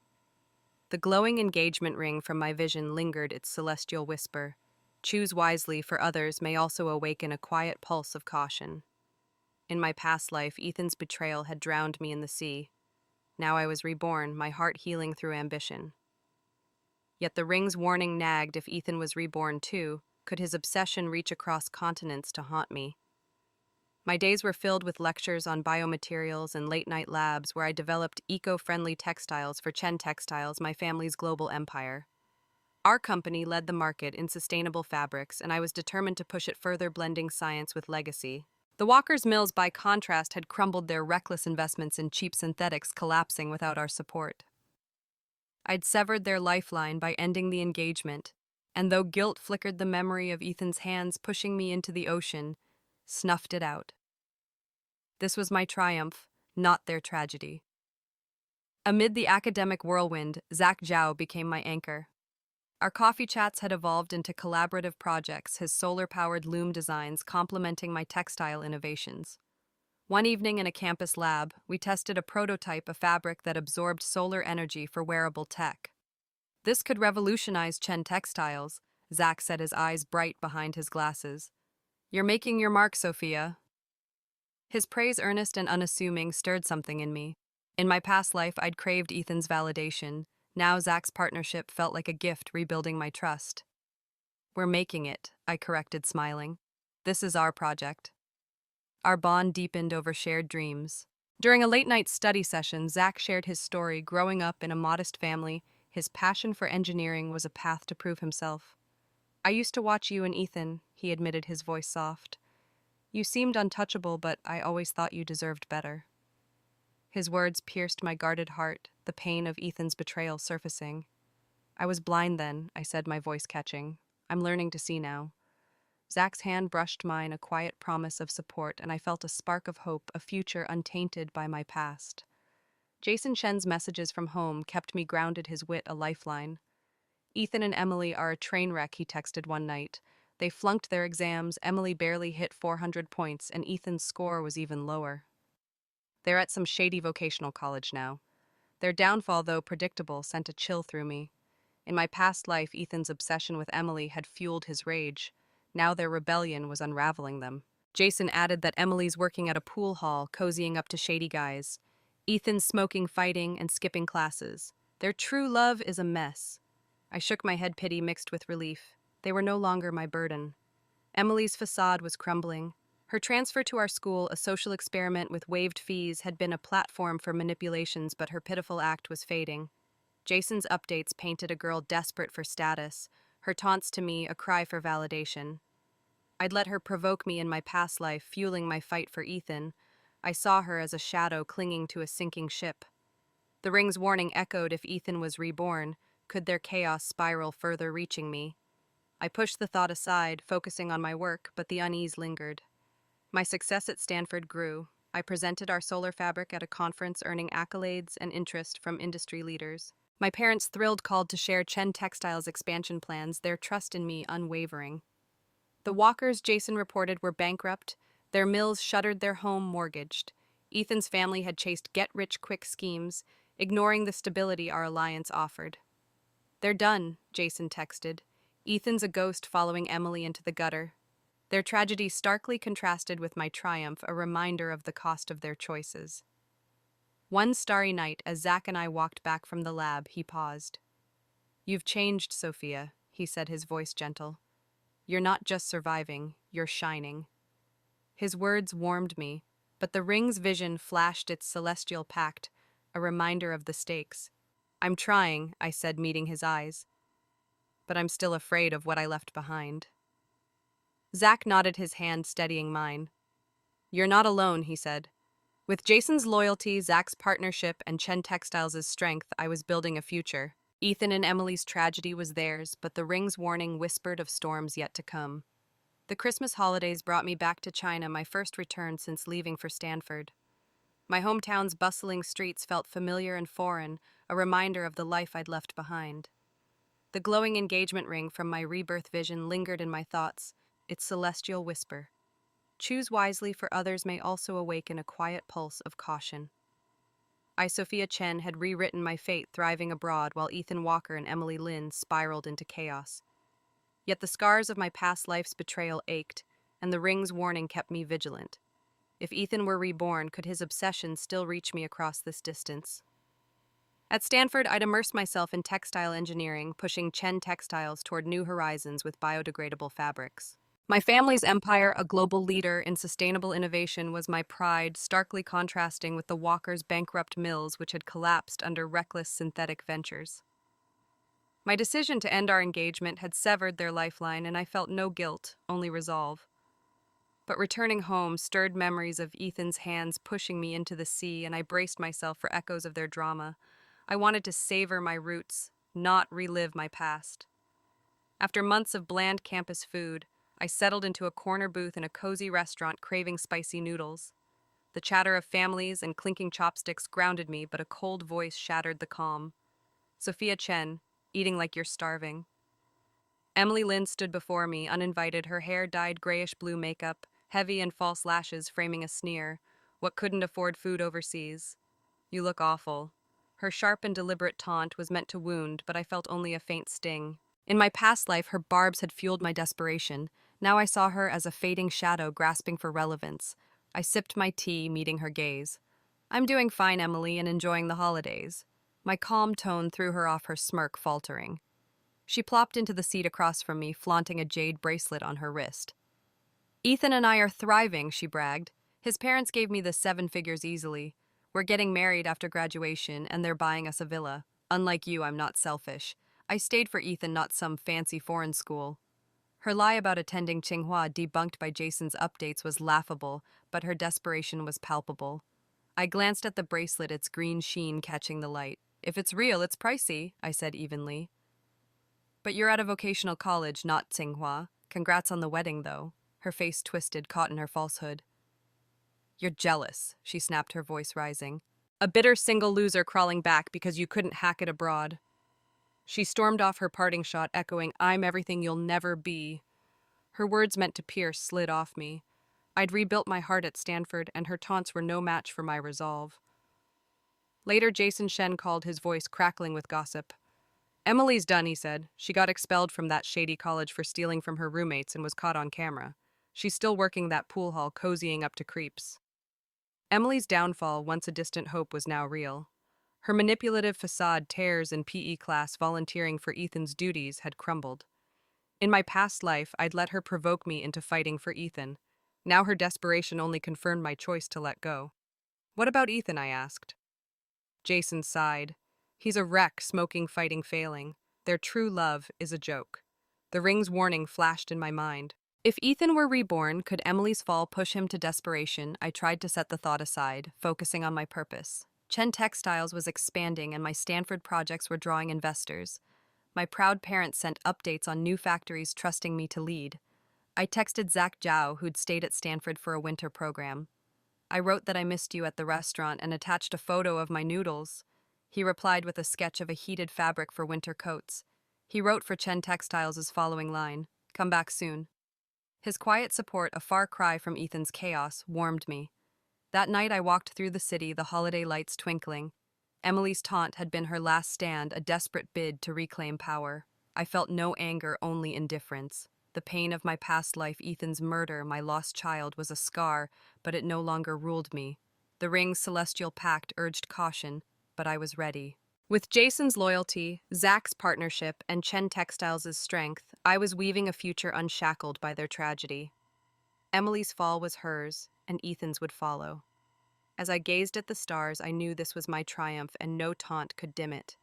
Speaker 1: The glowing engagement ring from my vision lingered its celestial whisper. Choose wisely, for others may also awaken a quiet pulse of caution. In my past life, Ethan's betrayal had drowned me in the sea. Now I was reborn, my heart healing through ambition. Yet the ring's warning nagged: if Ethan was reborn too, could his obsession reach across continents to haunt me? My days were filled with lectures on biomaterials and late-night labs where I developed eco-friendly textiles for Chen Textiles, my family's global empire. Our company led the market in sustainable fabrics, and I was determined to push it further, blending science with legacy. The Walkers' mills, by contrast, had crumbled, their reckless investments in cheap synthetics collapsing without our support. I'd severed their lifeline by ending the engagement, and though guilt flickered the memory of Ethan's hands pushing me into the ocean, snuffed it out. This was my triumph, not their tragedy. Amid the academic whirlwind, Zach Zhao became my anchor. Our coffee chats had evolved into collaborative projects, his solar-powered loom designs complementing my textile innovations. One evening in a campus lab, we tested a prototype of fabric that absorbed solar energy for wearable tech. This could revolutionize Chen Textiles, Zach said, his eyes bright behind his glasses. You're making your mark, Sophia. His praise, earnest and unassuming, stirred something in me. In my past life, I'd craved Ethan's validation. Now Zach's partnership felt like a gift, rebuilding my trust. We're making it, I corrected, smiling. This is our project. Our bond deepened over shared dreams. During a late-night study session, Zach shared his story. Growing up in a modest family, his passion for engineering was a path to prove himself. I used to watch you and Ethan, he admitted, his voice soft. You seemed untouchable, but I always thought you deserved better. His words pierced my guarded heart, the pain of Ethan's betrayal surfacing. I was blind then, I said, my voice catching. I'm learning to see now. Zach's hand brushed mine, a quiet promise of support, and I felt a spark of hope, a future untainted by my past. Jason Shen's messages from home kept me grounded, his wit a lifeline. Ethan and Emily are a train wreck, he texted one night. They flunked their exams, Emily barely hit 400 points, and Ethan's score was even lower. They're at some shady vocational college now. Their downfall, though predictable, sent a chill through me. In my past life, Ethan's obsession with Emily had fueled his rage. Now their rebellion was unraveling them. Jason added that Emily's working at a pool hall, cozying up to shady guys. Ethan's smoking, fighting, and skipping classes. Their true love is a mess. I shook my head, pity mixed with relief. They were no longer my burden. Emily's facade was crumbling. Her transfer to our school, a social experiment with waived fees, had been a platform for manipulations, but her pitiful act was fading. Jason's updates painted a girl desperate for status, her taunts to me a cry for validation. I'd let her provoke me in my past life, fueling my fight for Ethan. I saw her as a shadow clinging to a sinking ship. The ring's warning echoed: if Ethan was reborn, could their chaos spiral further, reaching me? I pushed the thought aside, focusing on my work, but the unease lingered. My success at Stanford grew. I presented our solar fabric at a conference, earning accolades and interest from industry leaders. My parents, thrilled, called to share Chen Textiles' expansion plans, their trust in me unwavering. The Walkers, Jason reported, were bankrupt, their mills shuttered, their home mortgaged. Ethan's family had chased get-rich-quick schemes, ignoring the stability our alliance offered. They're done, Jason texted. Ethan's a ghost following Emily into the gutter. Their tragedy starkly contrasted with my triumph, a reminder of the cost of their choices. One starry night, as Zach and I walked back from the lab, he paused. "You've changed, Sophia," he said, his voice gentle. "You're not just surviving, you're shining." His words warmed me, but the ring's vision flashed its celestial pact, a reminder of the stakes. "I'm trying," I said, meeting his eyes, "but I'm still afraid of what I left behind." Zach nodded, his hand steadying mine. "You're not alone," he said. With Jason's loyalty, Zach's partnership, and Chen Textiles' strength, I was building a future. Ethan and Emily's tragedy was theirs, but the ring's warning whispered of storms yet to come. The Christmas holidays brought me back to China, my first return since leaving for Stanford. My hometown's bustling streets felt familiar and foreign, a reminder of the life I'd left behind. The glowing engagement ring from my rebirth vision lingered in my thoughts, its celestial whisper. "Choose wisely, for others may also awaken a quiet pulse of caution." I, Sophia Chen, had rewritten my fate, thriving abroad while Ethan Walker and Emily Lynn spiraled into chaos. Yet the scars of my past life's betrayal ached, and the ring's warning kept me vigilant. If Ethan were reborn, could his obsession still reach me across this distance? At Stanford, I'd immersed myself in textile engineering, pushing Chen Textiles toward new horizons with biodegradable fabrics. My family's empire, a global leader in sustainable innovation, was my pride, starkly contrasting with the Walkers' bankrupt mills which had collapsed under reckless synthetic ventures. My decision to end our engagement had severed their lifeline, and I felt no guilt, only resolve. But returning home stirred memories of Ethan's hands pushing me into the sea, and I braced myself for echoes of their drama. I wanted to savor my roots, not relive my past. After months of bland campus food, I settled into a corner booth in a cozy restaurant, craving spicy noodles. The chatter of families and clinking chopsticks grounded me, but a cold voice shattered the calm. "Sophia Chen, eating like you're starving." Emily Lynn stood before me, uninvited, her hair dyed grayish-blue makeup, heavy and false lashes framing a sneer. "What couldn't afford food overseas? You look awful." Her sharp and deliberate taunt was meant to wound, but I felt only a faint sting. In my past life, her barbs had fueled my desperation. Now I saw her as a fading shadow grasping for relevance. I sipped my tea, meeting her gaze. "I'm doing fine, Emily, and enjoying the holidays." My calm tone threw her off, her smirk faltering. She plopped into the seat across from me, flaunting a jade bracelet on her wrist. "Ethan and I are thriving," she bragged. "His parents gave me the 7 figures easily. We're getting married after graduation, and they're buying us a villa. Unlike you, I'm not selfish. I stayed for Ethan, not some fancy foreign school." Her lie about attending Tsinghua, debunked by Jason's updates, was laughable, but her desperation was palpable. I glanced at the bracelet, its green sheen catching the light. "If it's real, it's pricey," I said evenly. "But you're at a vocational college, not Tsinghua. Congrats on the wedding, though." Her face twisted, caught in her falsehood. "You're jealous," she snapped, her voice rising. "A bitter single loser crawling back because you couldn't hack it abroad." She stormed off, her parting shot echoing, "I'm everything you'll never be." Her words, meant to pierce, slid off me. I'd rebuilt my heart at Stanford, and her taunts were no match for my resolve. Later, Jason Shen called, his voice crackling with gossip. "Emily's done," he said. "She got expelled from that shady college for stealing from her roommates and was caught on camera. She's still working that pool hall, cozying up to creeps." Emily's downfall, once a distant hope, was now real. Her manipulative facade, tears in PE class, volunteering for Ethan's duties, had crumbled. In my past life, I'd let her provoke me into fighting for Ethan. Now her desperation only confirmed my choice to let go. "What about Ethan?" I asked. Jason sighed. "He's a wreck, smoking, fighting, failing. Their true love is a joke." The ring's warning flashed in my mind. If Ethan were reborn, could Emily's fall push him to desperation? I tried to set the thought aside, focusing on my purpose. Chen Textiles was expanding, and my Stanford projects were drawing investors. My proud parents sent updates on new factories, trusting me to lead. I texted Zach Zhao, who'd stayed at Stanford for a winter program. I wrote that I missed you at the restaurant and attached a photo of my noodles. He replied with a sketch of a heated fabric for winter coats. He wrote for Chen Textiles' following line, "Come back soon." His quiet support, a far cry from Ethan's chaos, warmed me. That night I walked through the city, the holiday lights twinkling. Emily's taunt had been her last stand, a desperate bid to reclaim power. I felt no anger, only indifference. The pain of my past life, Ethan's murder, my lost child, was a scar, but it no longer ruled me. The ring's celestial pact urged caution, but I was ready. With Jason's loyalty, Zach's partnership, and Chen Textiles' strength, I was weaving a future unshackled by their tragedy. Emily's fall was hers, and Ethan's would follow. As I gazed at the stars, I knew this was my triumph, and no taunt could dim it.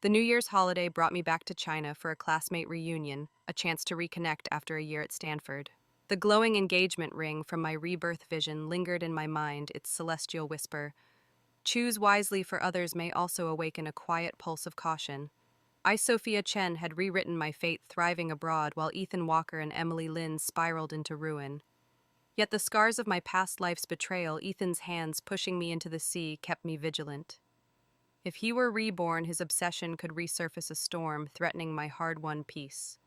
Speaker 1: The New Year's holiday brought me back to China for a classmate reunion, a chance to reconnect after a year at Stanford. The glowing engagement ring from my rebirth vision lingered in my mind, its celestial whisper. Choose wisely, for others may also awaken a quiet pulse of caution. I, Sophia Chen, had rewritten my fate thriving abroad while Ethan Walker and Emily Lynn spiraled into ruin. Yet the scars of my past life's betrayal, Ethan's hands pushing me into the sea, kept me vigilant. If he were reborn, his obsession could resurface a storm, threatening my hard-won peace.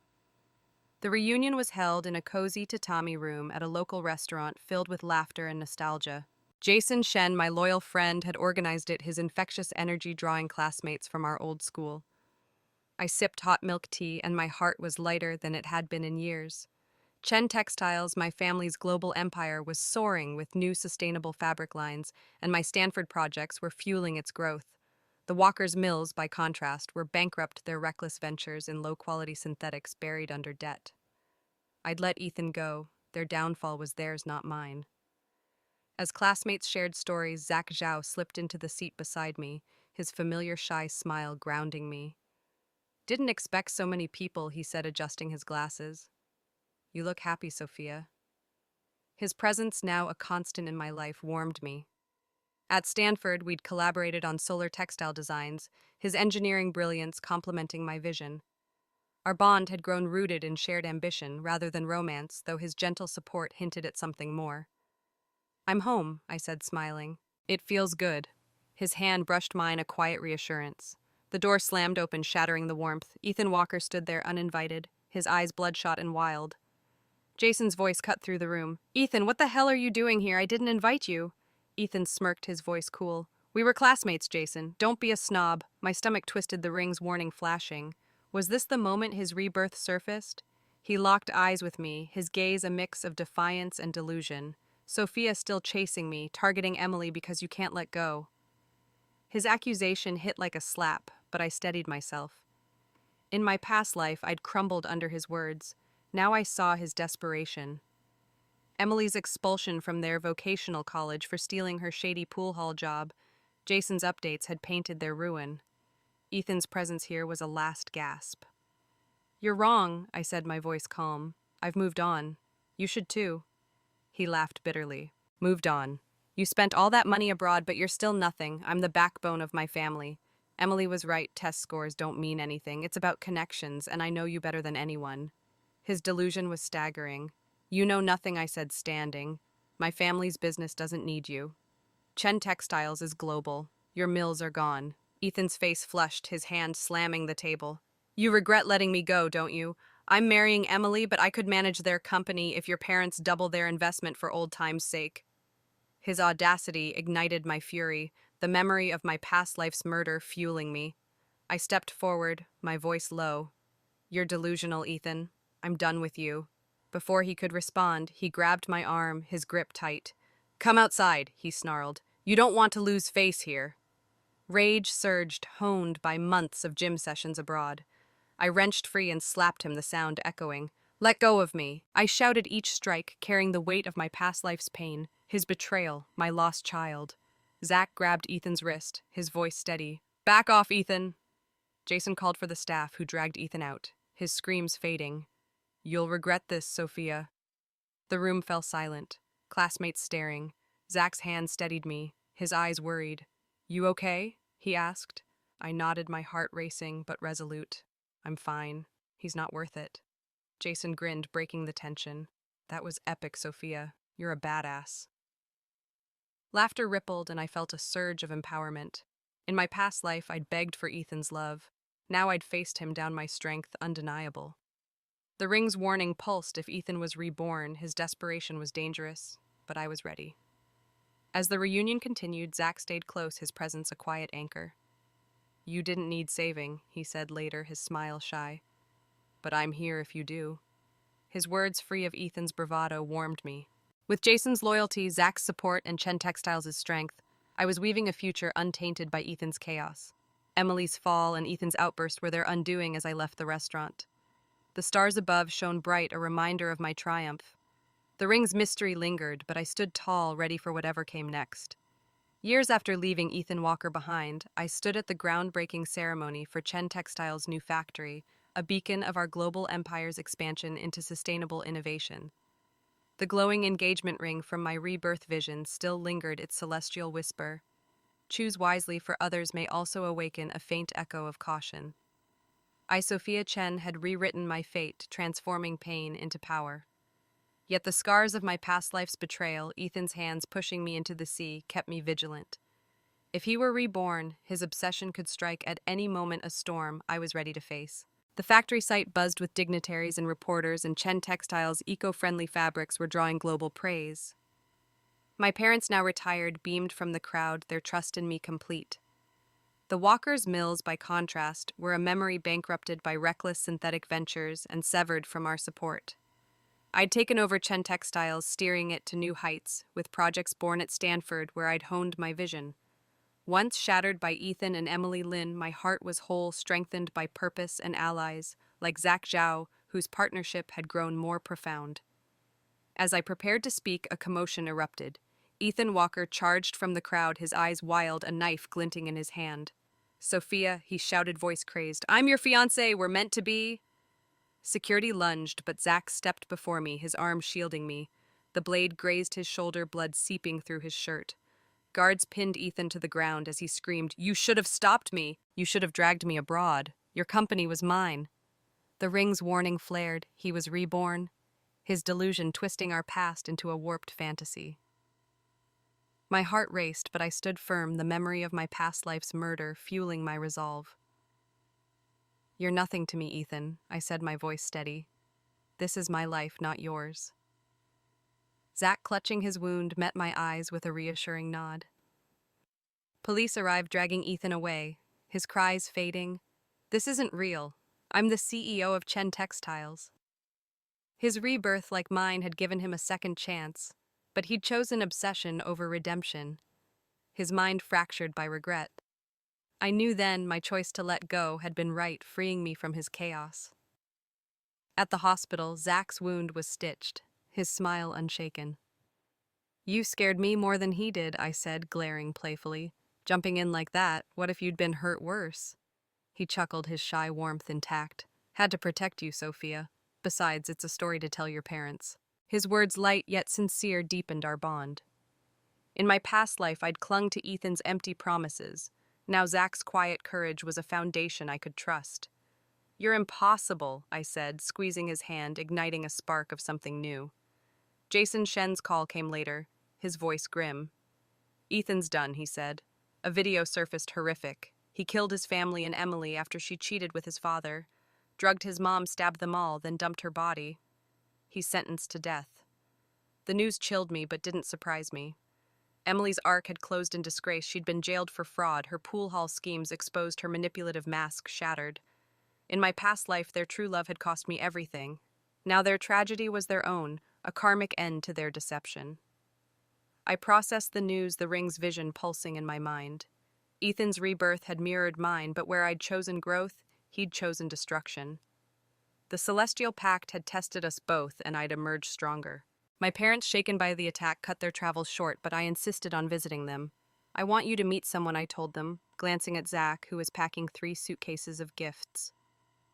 Speaker 1: The reunion was held in a cozy tatami room at a local restaurant filled with laughter and nostalgia. Jason Shen, my loyal friend, had organized it, his infectious energy drawing classmates from our old school. I sipped hot milk tea, and my heart was lighter than it had been in years. Chen Textiles, my family's global empire, was soaring with new sustainable fabric lines, and my Stanford projects were fueling its growth. The Walkers' mills, by contrast, were bankrupt, their reckless ventures in low-quality synthetics buried under debt. I'd let Ethan go. Their downfall was theirs, not mine. As classmates shared stories, Zach Zhao slipped into the seat beside me, his familiar shy smile grounding me. Didn't expect so many people, he said, adjusting his glasses. You look happy, Sophia. His presence, now a constant in my life, warmed me. At Stanford, we'd collaborated on solar textile designs, his engineering brilliance complementing my vision. Our bond had grown rooted in shared ambition rather than romance, though his gentle support hinted at something more. I'm home, I said, smiling. It feels good. His hand brushed mine, a quiet reassurance. The door slammed open, shattering the warmth. Ethan Walker stood there uninvited, his eyes bloodshot and wild. Jason's voice cut through the room. Ethan, what the hell are you doing here? I didn't invite you. Ethan smirked, his voice cool. We were classmates, Jason. Don't be a snob. My stomach twisted, the ring's warning flashing. Was this the moment his rebirth surfaced? He locked eyes with me, his gaze a mix of defiance and delusion. Sophia still chasing me, targeting Emily because you can't let go. His accusation hit like a slap, but I steadied myself. In my past life, I'd crumbled under his words. Now I saw his desperation. Emily's expulsion from their vocational college for stealing her shady pool hall job. Jason's updates had painted their ruin. Ethan's presence here was a last gasp. You're wrong, I said, my voice calm. I've moved on. You should too. He laughed bitterly. Moved on. You spent all that money abroad, but you're still nothing. I'm the backbone of my family. Emily was right, test scores don't mean anything. It's about connections, and I know you better than anyone. His delusion was staggering. You know nothing, I said, standing. My family's business doesn't need you. Chen Textiles is global. Your mills are gone. Ethan's face flushed, his hand slamming the table. You regret letting me go, don't you? I'm marrying Emily, but I could manage their company if your parents double their investment for old time's sake. His audacity ignited my fury, the memory of my past life's murder fueling me. I stepped forward, my voice low. You're delusional, Ethan. I'm done with you. Before he could respond, he grabbed my arm, his grip tight. Come outside, he snarled. You don't want to lose face here. Rage surged, honed by months of gym sessions abroad. I wrenched free and slapped him, the sound echoing. Let go of me. I shouted each strike, carrying the weight of my past life's pain, his betrayal, my lost child. Zach grabbed Ethan's wrist, his voice steady. Back off, Ethan. Jason called for the staff, who dragged Ethan out, his screams fading. You'll regret this, Sophia. The room fell silent, classmates staring. Zach's hand steadied me, his eyes worried. You okay? He asked. I nodded, my heart racing but resolute. I'm fine. He's not worth it. Jason grinned, breaking the tension. That was epic, Sophia. You're a badass. Laughter rippled, and I felt a surge of empowerment. In my past life, I'd begged for Ethan's love. Now I'd faced him down, my strength undeniable. The ring's warning pulsed. If Ethan was reborn, his desperation was dangerous, but I was ready. As the reunion continued, Zach stayed close, his presence a quiet anchor. You didn't need saving, he said later, his smile shy. But I'm here if you do. His words, free of Ethan's bravado, warmed me. With Jason's loyalty, Zach's support, and Chen Textiles' strength, I was weaving a future untainted by Ethan's chaos. Emily's fall and Ethan's outburst were their undoing as I left the restaurant. The stars above shone bright, a reminder of my triumph. The ring's mystery lingered, but I stood tall, ready for whatever came next. Years after leaving Ethan Walker behind, I stood at the groundbreaking ceremony for Chen Textile's new factory, a beacon of our global empire's expansion into sustainable innovation. The glowing engagement ring from my rebirth vision still lingered its celestial whisper. Choose wisely, for others may also awaken a faint echo of caution. I, Sophia Chen, had rewritten my fate, transforming pain into power. Yet the scars of my past life's betrayal, Ethan's hands pushing me into the sea, kept me vigilant. If he were reborn, his obsession could strike at any moment a storm I was ready to face. The factory site buzzed with dignitaries and reporters, and Chen Textiles' eco-friendly fabrics were drawing global praise. My parents, now retired, beamed from the crowd, their trust in me complete. The Walkers' mills, by contrast, were a memory bankrupted by reckless synthetic ventures and severed from our support. I'd taken over Chen Textiles, steering it to new heights, with projects born at Stanford where I'd honed my vision. Once shattered by Ethan and Emily Lin, my heart was whole, strengthened by purpose and allies, like Zach Zhao, whose partnership had grown more profound. As I prepared to speak, a commotion erupted. Ethan Walker charged from the crowd, his eyes wild, a knife glinting in his hand. "Sophia," he shouted, voice crazed, "I'm your fiancé, we're meant to be." Security lunged, but Zach stepped before me, his arm shielding me. The blade grazed his shoulder, blood seeping through his shirt. Guards pinned Ethan to the ground as he screamed, "You should have stopped me. You should have dragged me abroad. Your company was mine." The ring's warning flared. He was reborn, his delusion twisting our past into a warped fantasy. My heart raced, but I stood firm, the memory of my past life's murder fueling my resolve. "You're nothing to me, Ethan," I said, my voice steady. "This is my life, not yours." Zach, clutching his wound, met my eyes with a reassuring nod. Police arrived, dragging Ethan away, his cries fading. "This isn't real. I'm the CEO of Chen Textiles." His rebirth, like mine, had given him a second chance, but he'd chosen obsession over redemption, his mind fractured by regret. I knew then my choice to let go had been right, freeing me from his chaos. At the hospital, Zach's wound was stitched, his smile unshaken. "You scared me more than he did," I said, glaring playfully. "Jumping in like that, what if you'd been hurt worse?" He chuckled, his shy warmth intact. "Had to protect you, Sophia. Besides, it's a story to tell your parents." His words, light yet sincere, deepened our bond. In my past life, I'd clung to Ethan's empty promises. Now Zach's quiet courage was a foundation I could trust. "You're impossible," I said, squeezing his hand, igniting a spark of something new. Jason Shen's call came later, his voice grim. "Ethan's done," he said. A video surfaced horrific. He killed his family and Emily after she cheated with his father, drugged his mom, stabbed them all, then dumped her body. He's sentenced to death. The news chilled me, but didn't surprise me. Emily's arc had closed in disgrace. She'd been jailed for fraud. Her pool hall schemes exposed, her manipulative mask shattered. In my past life, their true love had cost me everything. Now their tragedy was their own, a karmic end to their deception. I processed the news, the ring's vision pulsing in my mind. Ethan's rebirth had mirrored mine, but where I'd chosen growth, he'd chosen destruction. The celestial pact had tested us both, and I'd emerged stronger. My parents, shaken by the attack, cut their travels short, but I insisted on visiting them. "I want you to meet someone," I told them, glancing at Zach, who was packing 3 suitcases of gifts.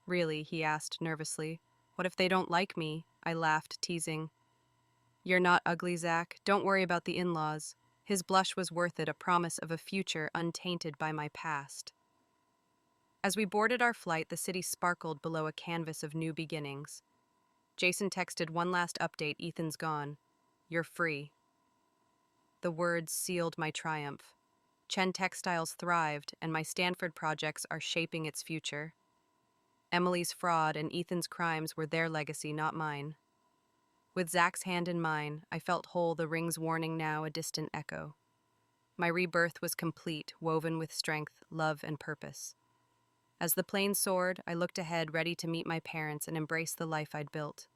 Speaker 1: "Really?" he asked nervously. "What if they don't like me?" I laughed, teasing. "You're not ugly, Zach. Don't worry about the in-laws." His blush was worth it, a promise of a future untainted by my past. As we boarded our flight, the city sparkled below a canvas of new beginnings. Jason texted, "One last update, Ethan's gone. You're free." The words sealed my triumph. Chen Textiles thrived, and my Stanford projects are shaping its future. Emily's fraud and Ethan's crimes were their legacy, not mine. With Zach's hand in mine, I felt whole, the ring's warning now a distant echo. My rebirth was complete, woven with strength, love, and purpose. As the plane soared, I looked ahead, ready to meet my parents and embrace the life I'd built.